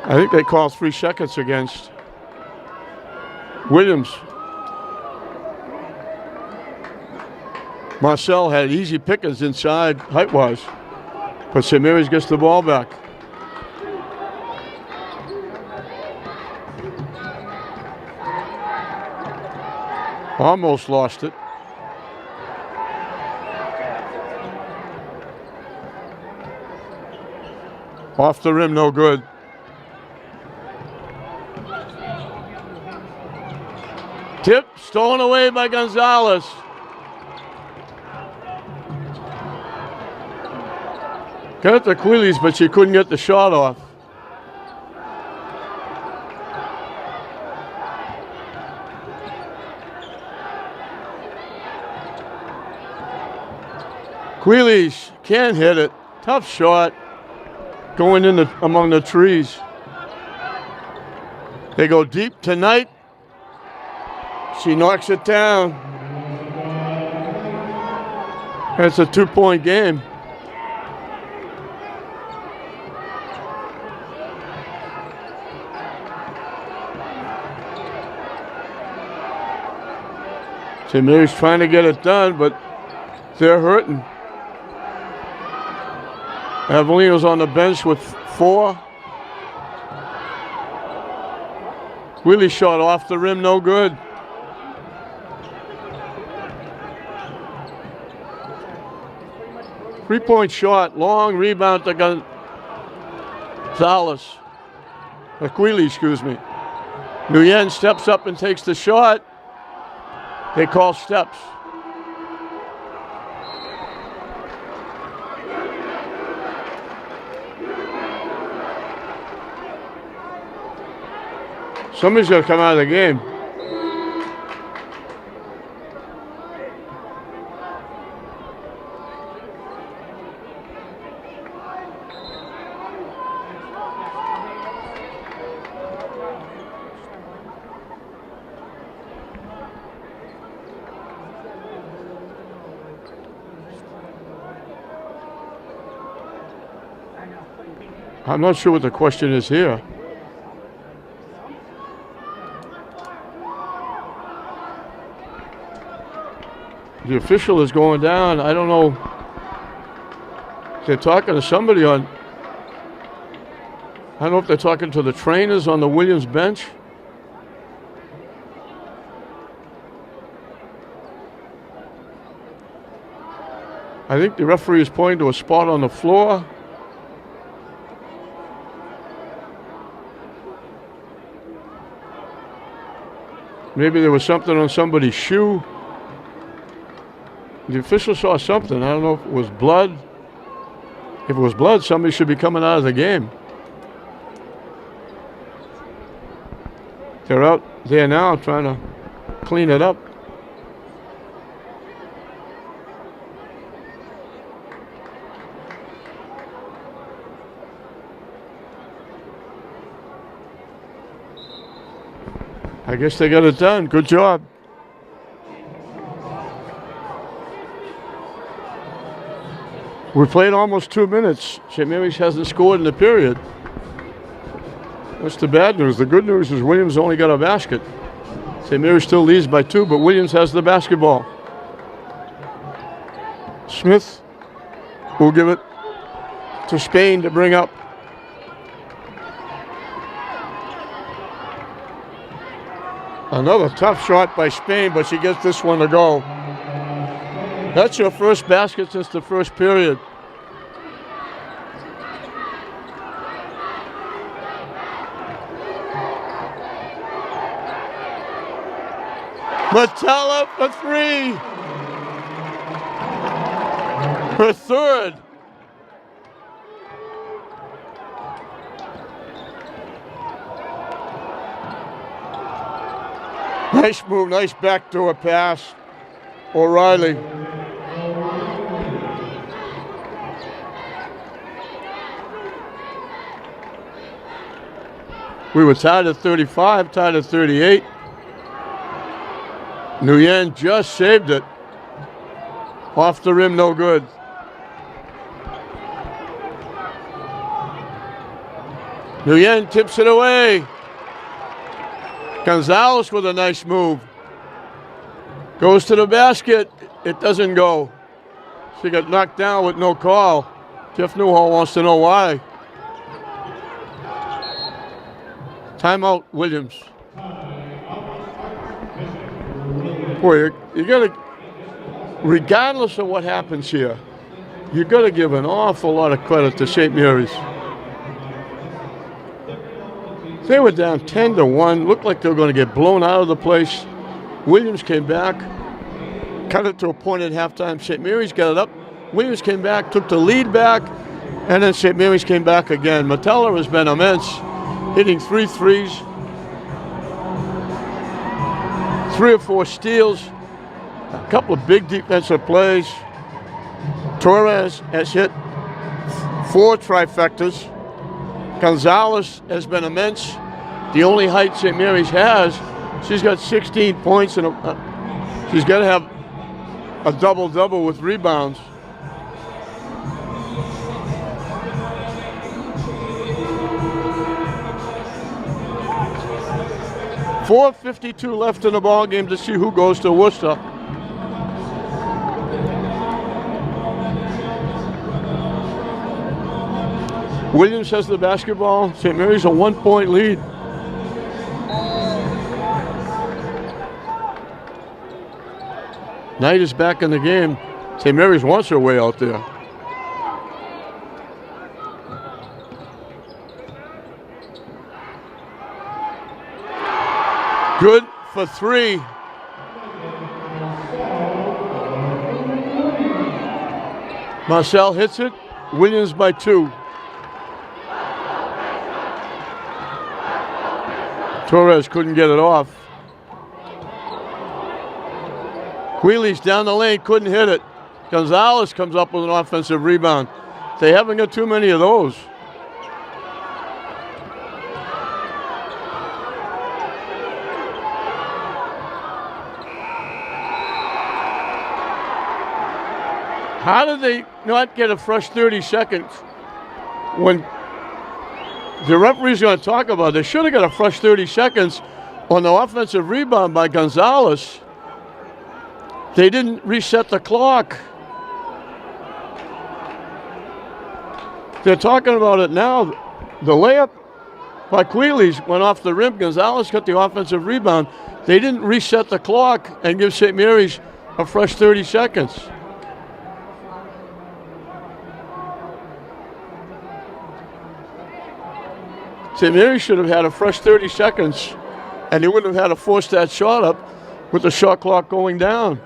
I think they call 3 seconds against Williams. Marcel had easy pickings inside height-wise. But St. Mary's gets the ball back. Almost lost it. Off the rim, no good. Tip stolen away by Gonzalez. Got it to Quillies, but she couldn't get the shot off. Quillies can't hit it. Tough shot. Going in among the trees. They go deep tonight. She knocks it down. It's a 2-point game. St. Mary's trying to get it done, but they're hurting. Avellino's on the bench with 4. Willie shot off the rim, no good. Three-point shot, long rebound to Gonzalez. Quilly, excuse me. Nguyen steps up and takes the shot. They call steps. Somebody's going to come out of the game. I'm not sure what the question is here. The official is going down. I don't know. They're talking to somebody on. I don't know if they're talking to the trainers on the Williams bench. I think the referee is pointing to a spot on the floor. Maybe there was something on somebody's shoe. The official saw something. I don't know if it was blood. If it was blood, somebody should be coming out of the game. They're out there now trying to clean it up. I guess they got it done. Good job. We played almost 2 minutes. St. Mary's hasn't scored in the period. That's the bad news. The good news is Williams only got a basket. St. Mary's still leads by 2, but Williams has the basketball. Smith will give it to Spain to bring up. Another tough shot by Spain, but she gets this one to go. That's your first basket since the first period. Matella for 3. Her third. Nice move, nice backdoor pass. O'Reilly. We were tied at 35, tied at 38. Nguyen just saved it. Off the rim, no good. Nguyen tips it away. Gonzalez with a nice move. Goes to the basket. it doesn't go. She got knocked down with no call. Jeff Newhall wants to know why. Timeout, Williams. Boy, you got to, regardless of what happens here, you got to give an awful lot of credit to St. Mary's. They were down 10-1. Looked like they were going to get blown out of the place. Williams came back, cut it to a point at halftime. St. Mary's got it up. Williams came back, took the lead back, and then St. Mary's came back again. Metella has been immense, hitting 3 threes, 3 or 4 steals, a couple of big defensive plays. Torres has hit 4 trifectas. Gonzalez has been immense. The only height St. Mary's has, she's got 16 points, and she's got to have a double-double with rebounds. .452 left in the ball game to see who goes to Worcester. Williams has the basketball. St. Mary's a 1-point lead. Knight is back in the game. St. Mary's wants her way out there. Good for 3. Marcel hits it. Williams by 2. Torres couldn't get it off. Wheely's down the lane, couldn't hit it. Gonzalez comes up with an offensive rebound. They haven't got too many of those. How did they not get a fresh 30 seconds when the referee's going to talk about it? They should have got a fresh 30 seconds on the offensive rebound by Gonzalez. They didn't reset the clock. They're talking about it now. The layup by Queeley's went off the rim. Gonzalez got the offensive rebound. They didn't reset the clock and give St. Mary's a fresh 30 seconds. St. Mary's should have had a fresh 30 seconds, and they wouldn't have had to force that shot up with the shot clock going down.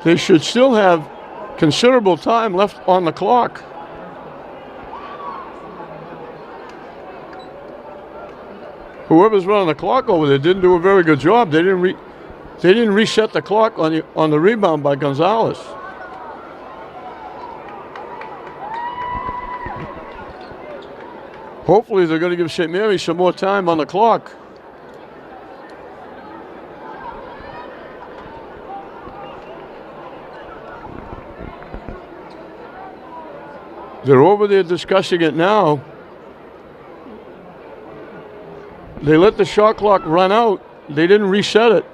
They should still have considerable time left on the clock. Whoever's running the clock over there didn't do a very good job. They didn't reset the clock on the rebound by Gonzalez. Hopefully they're going to give St. Mary's some more time on the clock. They're over there discussing it now. They let the shot clock run out. They didn't reset it.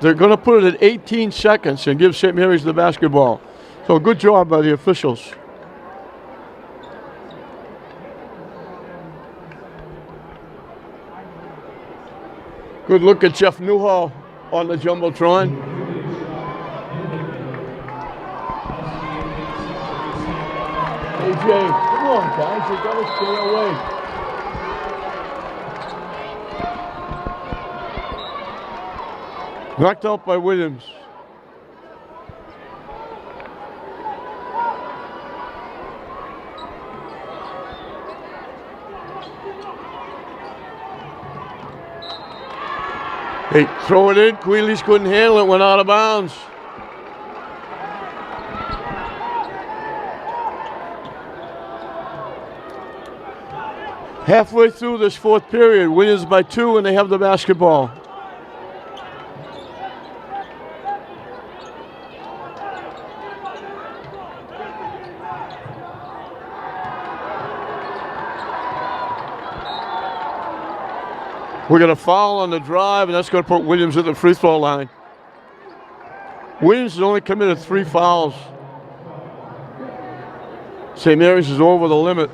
They're going to put it at 18 seconds and give St. Mary's the basketball. So good job by the officials. Good look at Jeff Newhall on the Jumbotron. AJ, come on, guys, you got to stay away. Knocked out by Williams. They throw it in. Queeley's couldn't handle it. Went out of bounds. Halfway through this fourth period, Williams by 2, and they have the basketball. We're going to foul on the drive, and that's going to put Williams at the free throw line. Williams has only committed 3 fouls. St. Mary's is over the limit.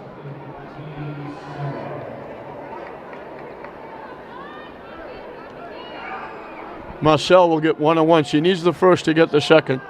Marcel will get 1-on-1. She needs the first to get the second.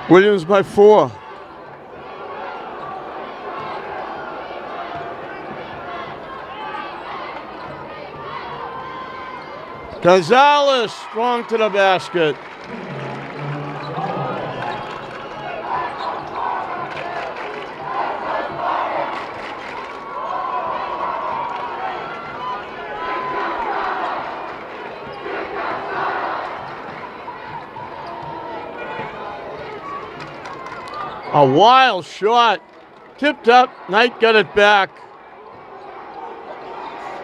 Williams by 4. Gonzalez strong to the basket. A wild shot. Tipped up. Knight got it back.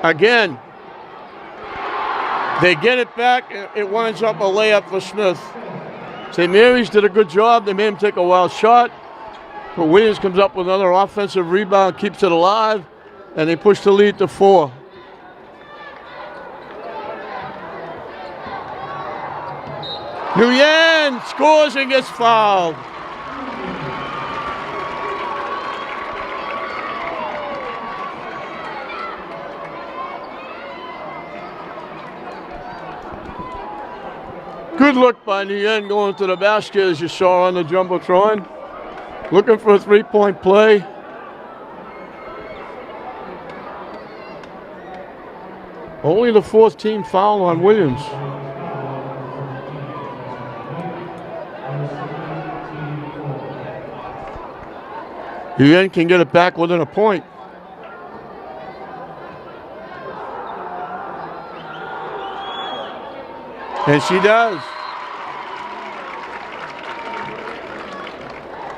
Again. They get it back. It winds up a layup for Smith. St. Mary's did a good job. They made him take a wild shot. But Williams comes up with another offensive rebound, keeps it alive, and they push the lead to 4. Nguyen scores and gets fouled. Good look by Nguyen going to the basket, as you saw on the Jumbotron. Looking for a 3-point play. Only the 4th team foul on Williams. Nguyen can get it back within a point. And she does.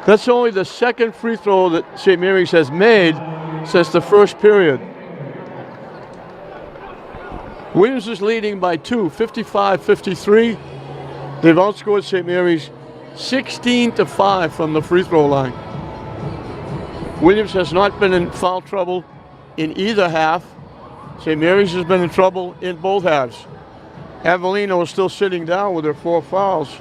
That's only the second free throw that St. Mary's has made since the first period. Williams is leading by 2, 55-53. They've outscored St. Mary's 16-5 from the free throw line. Williams has not been in foul trouble in either half. St. Mary's has been in trouble in both halves. Avellino is still sitting down with her 4 fouls.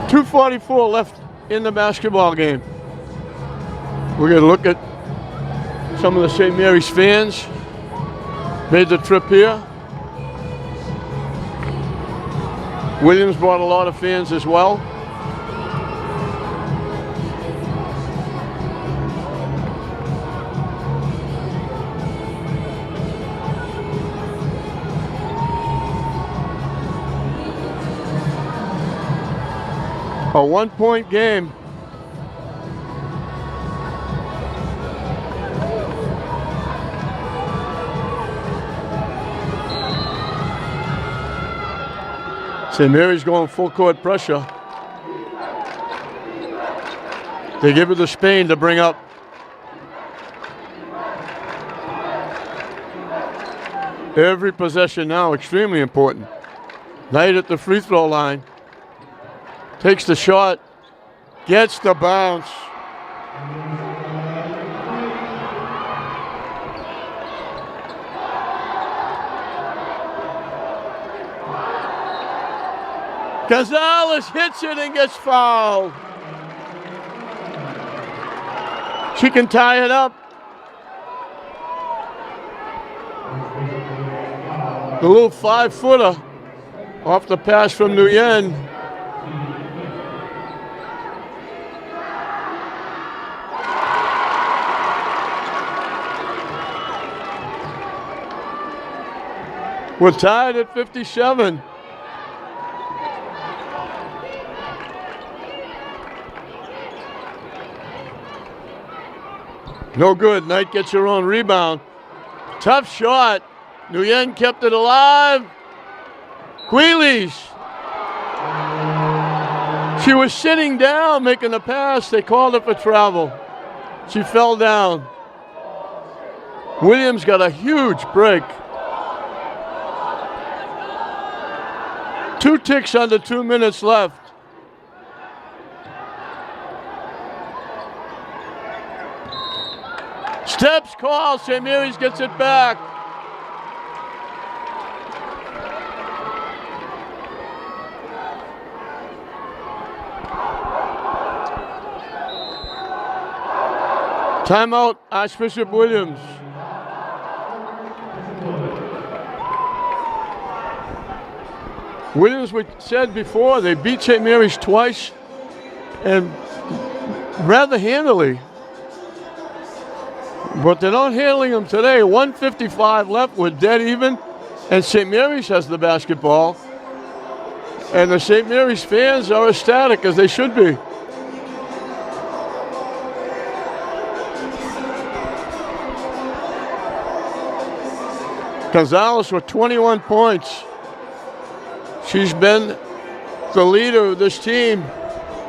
.244 left in the basketball game. We're going to look at some of the St. Mary's fans. Made the trip here. Williams brought a lot of fans as well. A 1-point game. St. Mary's going full court pressure. They give it to Spain to bring up. Every possession now extremely important. Knight at the free throw line. Takes the shot. Gets the bounce. Gonzalez hits it and gets fouled. She can tie it up. The little 5-footer off the pass from Nguyen. We're tied at 57. No good. Knight gets her own rebound. Tough shot. Nguyen kept it alive. Queeley's. She was sitting down making the pass. They called it for travel. She fell down. Williams got a huge break. 2 ticks under 2 minutes left. Steps call. St. Mary's gets it back. Timeout, Archbishop Williams. Williams, we said before, they beat St. Mary's twice and rather handily. But they're not handling them today. 1:55 left, we're dead even, and St. Mary's has the basketball. And the St. Mary's fans are ecstatic, as they should be. Gonzalez with 21 points. She's been the leader of this team,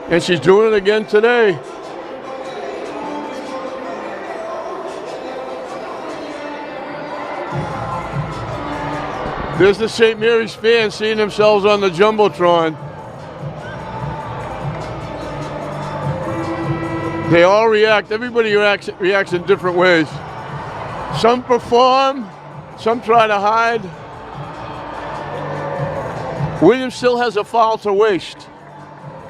and she's doing it again today. There's the St. Mary's fans seeing themselves on the Jumbotron. They all react. Everybody reacts in different ways. Some perform, some try to hide. Williams still has a foul to waste.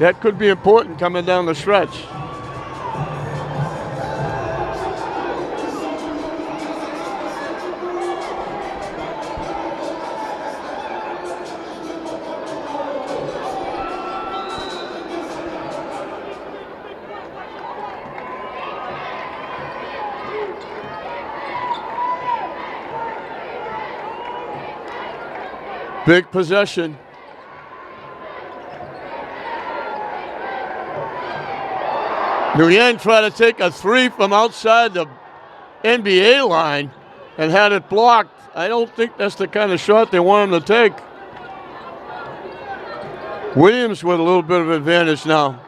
That could be important coming down the stretch. Big possession. Nguyen tried to take a three from outside the NBA line and had it blocked. I don't think that's the kind of shot they want him to take. Williams with a little bit of advantage now.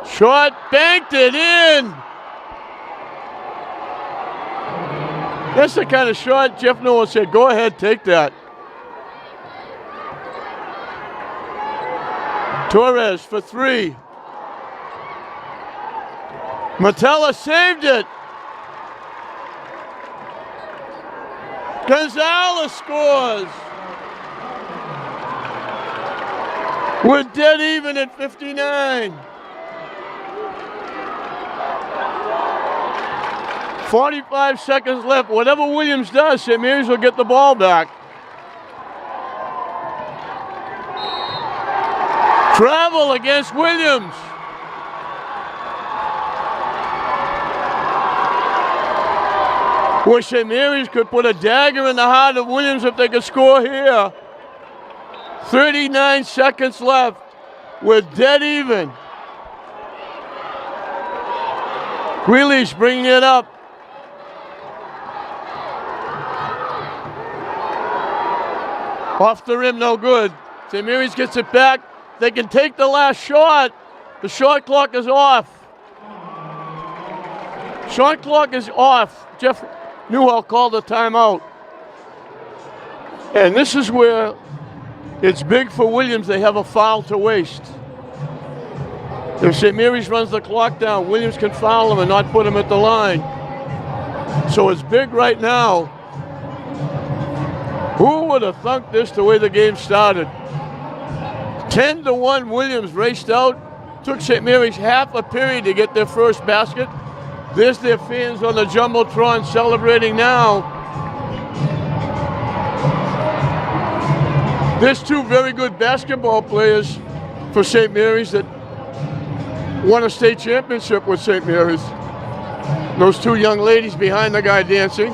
Shot, banked it in. That's the kind of shot Jeff Noah said, go ahead, take that. Torres for three. Matella saved it. Gonzalez scores. We're dead even at 59. 45 seconds left. Whatever Williams does, St. Mary's will get the ball back. Travel against Williams. Boy, St. Mary's could put a dagger in the heart of Williams if they could score here. 39 seconds left. We're dead even. Grealish bringing it up. Off the rim, no good. St. Mary's gets it back. They can take the last shot. The shot clock is off. Shot clock is off. Jeff Newell called a timeout. And this is where it's big for Williams. They have a foul to waste. If St. Mary's runs the clock down, Williams can foul him and not put him at the line. So it's big right now. Who would have thunk this the way the game started? 10-1 Williams raced out. Took St. Mary's half a period to get their first basket. There's their fans on the Jumbotron celebrating now. There's two very good basketball players for St. Mary's that won a state championship with St. Mary's. Those two young ladies behind the guy dancing.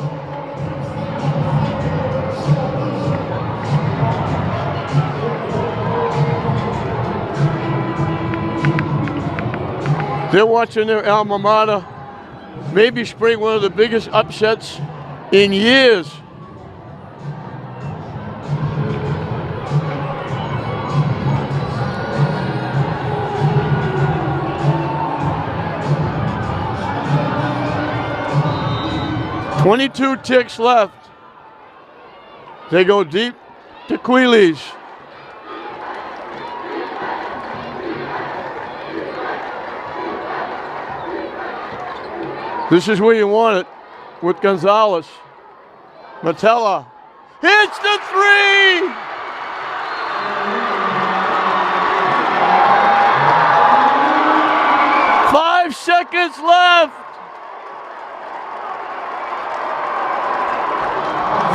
They're watching their alma mater maybe spring one of the biggest upsets in years. "22 ticks left. They go deep to Queeley's. This is where you want it with Gonzalez. Matella hits the three! Five seconds left.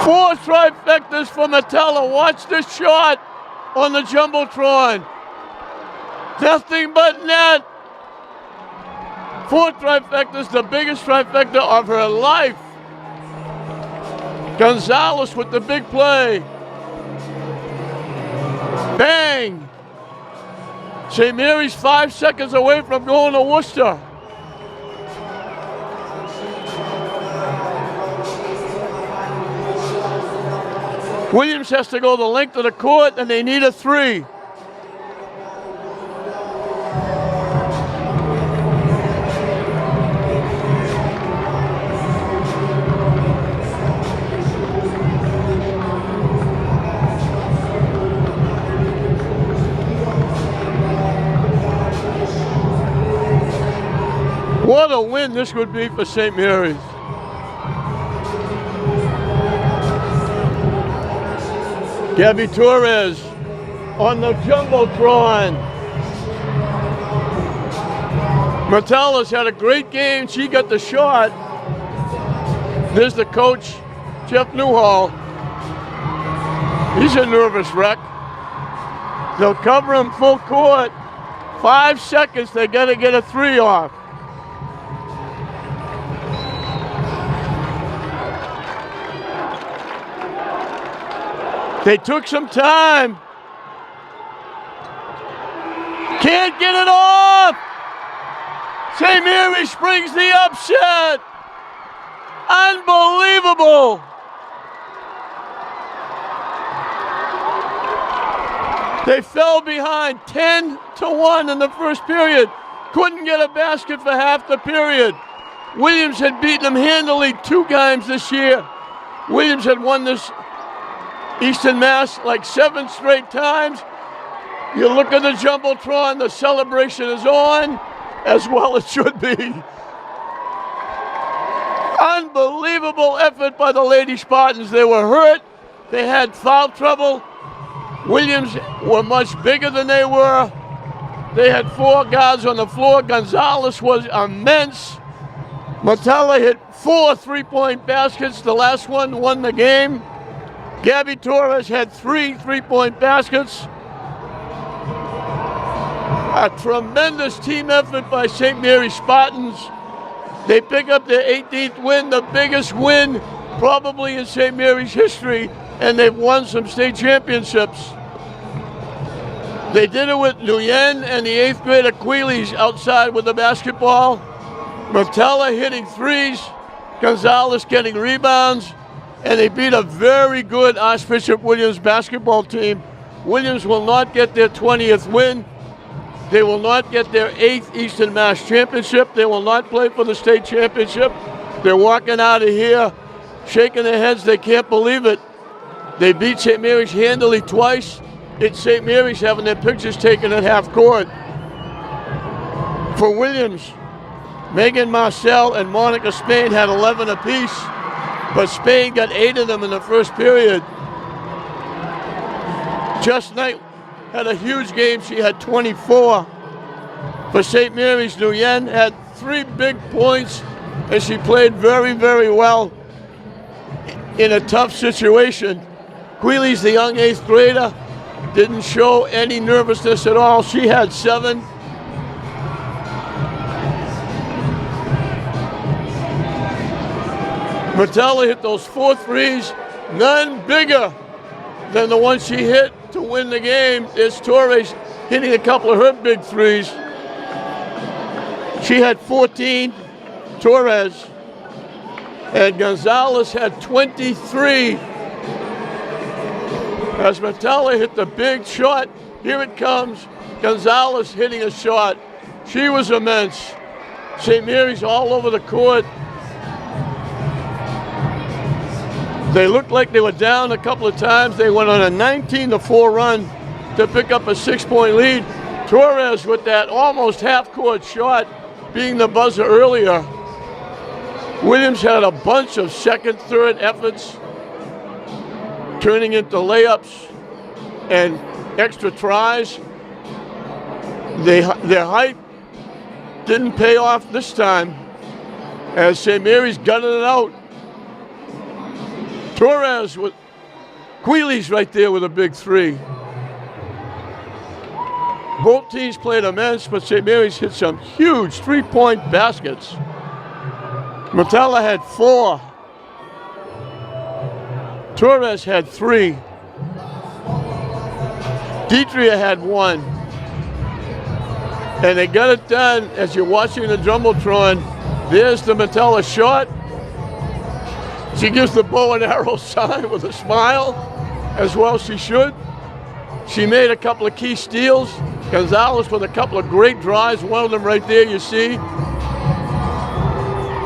4 trifectas for Matella. Watch the shot on the Jumbotron. Nothing but net. 4 trifectas, the biggest trifecta of her life. Gonzalez with the big play. Bang! St. Mary's 5 seconds away from going to Worcester. Williams has to go the length of the court, and they need a 3. What a win this would be for St. Mary's. Gabby Torres on the Jumbotron. Matella's had a great game. She got the shot. There's the coach, Jeff Newhall. He's a nervous wreck. They'll cover him full court. 5 seconds, they got to get a 3 off. They took some time. Can't get it off. St. Mary's springs the upset. Unbelievable. They fell behind 10-1 in the first period. Couldn't get a basket for half the period. Williams had beaten them handily 2 games this year. Williams had won this Eastern Mass like 7 straight times. You look at the Jumbotron, the celebration is on, as well it should be. Unbelievable effort by the Lady Spartans. They were hurt. They had foul trouble. Williams were much bigger than they were. They had 4 guards on the floor. Gonzalez was immense. Matella hit 4 3-point baskets. The last one won the game. Gabby Torres had 3 3-point baskets. A tremendous team effort by St. Mary's Spartans. They pick up their 18th win, the biggest win probably in St. Mary's history, and they've won some state championships. They did it with Nguyen and the 8th grader Queeley's outside with the basketball. Matella hitting 3s, Gonzalez getting rebounds, and they beat a very good Archbishop Williams basketball team. Williams will not get their 20th win. They will not get their 8th Eastern Mass Championship. They will not play for the state championship. They're walking out of here shaking their heads. They can't believe it. They beat St. Mary's handily twice. It's St. Mary's having their pictures taken at half court. For Williams, Megan Marcel and Monica Spain had 11 apiece, but Spain got 8 of them in the first period. Just Knight had a huge game. She had 24. For St. Mary's, Nguyen had 3 big points, and she played very, very well in a tough situation. Queeley's the young 8th grader. Didn't show any nervousness at all. She had 7. Metella hit those 4 threes, none bigger than the one she hit to win the game. There's Torres hitting a couple of her big threes. She had 14, Torres, and Gonzalez had 23. As Metella hit the big shot, here it comes. Gonzalez hitting a shot. She was immense. St. Mary's all over the court. They looked like they were down a couple of times. They went on a 19-4 run to pick up a 6-point lead. Torres with that almost half-court shot being the buzzer earlier. Williams had a bunch of second, third efforts, turning into layups and extra tries. Their height didn't pay off this time as St. Mary's gutted it out. Torres with Queeley's right there with a big 3. Both teams played immense, but St. Mary's hit some huge 3-point baskets. Metella had 4. Torres had 3. Deitria had 1. And they got it done as you're watching the Jumbotron. There's the Metella shot. She gives the bow and arrow sign with a smile, as well she should. She made a couple of key steals. Gonzalez with a couple of great drives, one of them right there you see.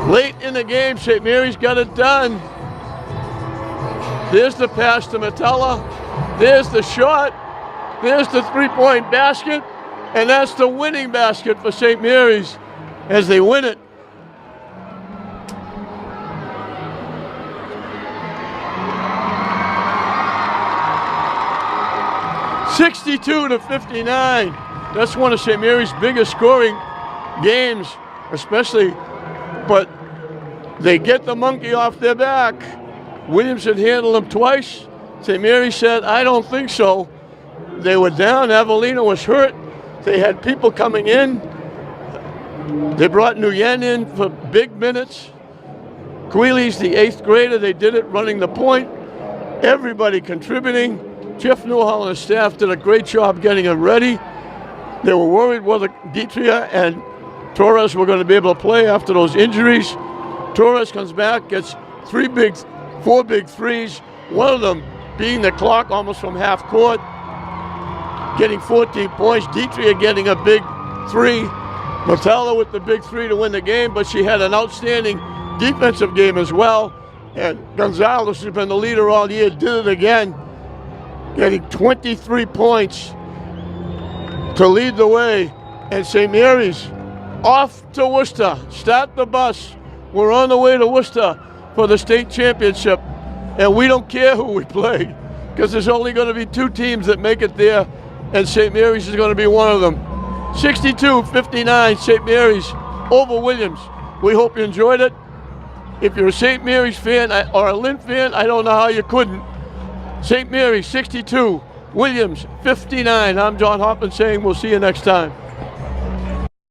Late in the game, St. Mary's got it done. There's the pass to Metella. There's the shot. There's the 3-point basket. And that's the winning basket for St. Mary's as they win it. (62-59). That's one of St. Mary's biggest scoring games, especially, but they get the monkey off their back. Williams had handled them twice. St. Mary's said, I don't think so. They were down. Avelino was hurt. They had people coming in. They brought Nguyen in for big minutes. Queeley's the 8th grader. They did it running the point. Everybody contributing. Jeff Newhall and his staff did a great job getting them ready. They were worried whether Deitria and Torres were going to be able to play after those injuries. Torres comes back, gets 4 big threes, one of them beating the clock almost from half court, getting 14 points. Deitria getting a big 3. Metella with the big 3 to win the game, but she had an outstanding defensive game as well. And Gonzalez has been the leader all year, did it again, getting 23 points to lead the way. And St. Mary's off to Worcester. Start the bus. We're on the way to Worcester for the state championship. And we don't care who we play, because there's only going to be 2 teams that make it there, and St. Mary's is going to be one of them. 62-59, St. Mary's over Williams. We hope you enjoyed it. If you're a St. Mary's fan or a Lynn fan, I don't know how you couldn't. St. Mary's 62, Williams 59. I'm John Hoffman saying we'll see you next time.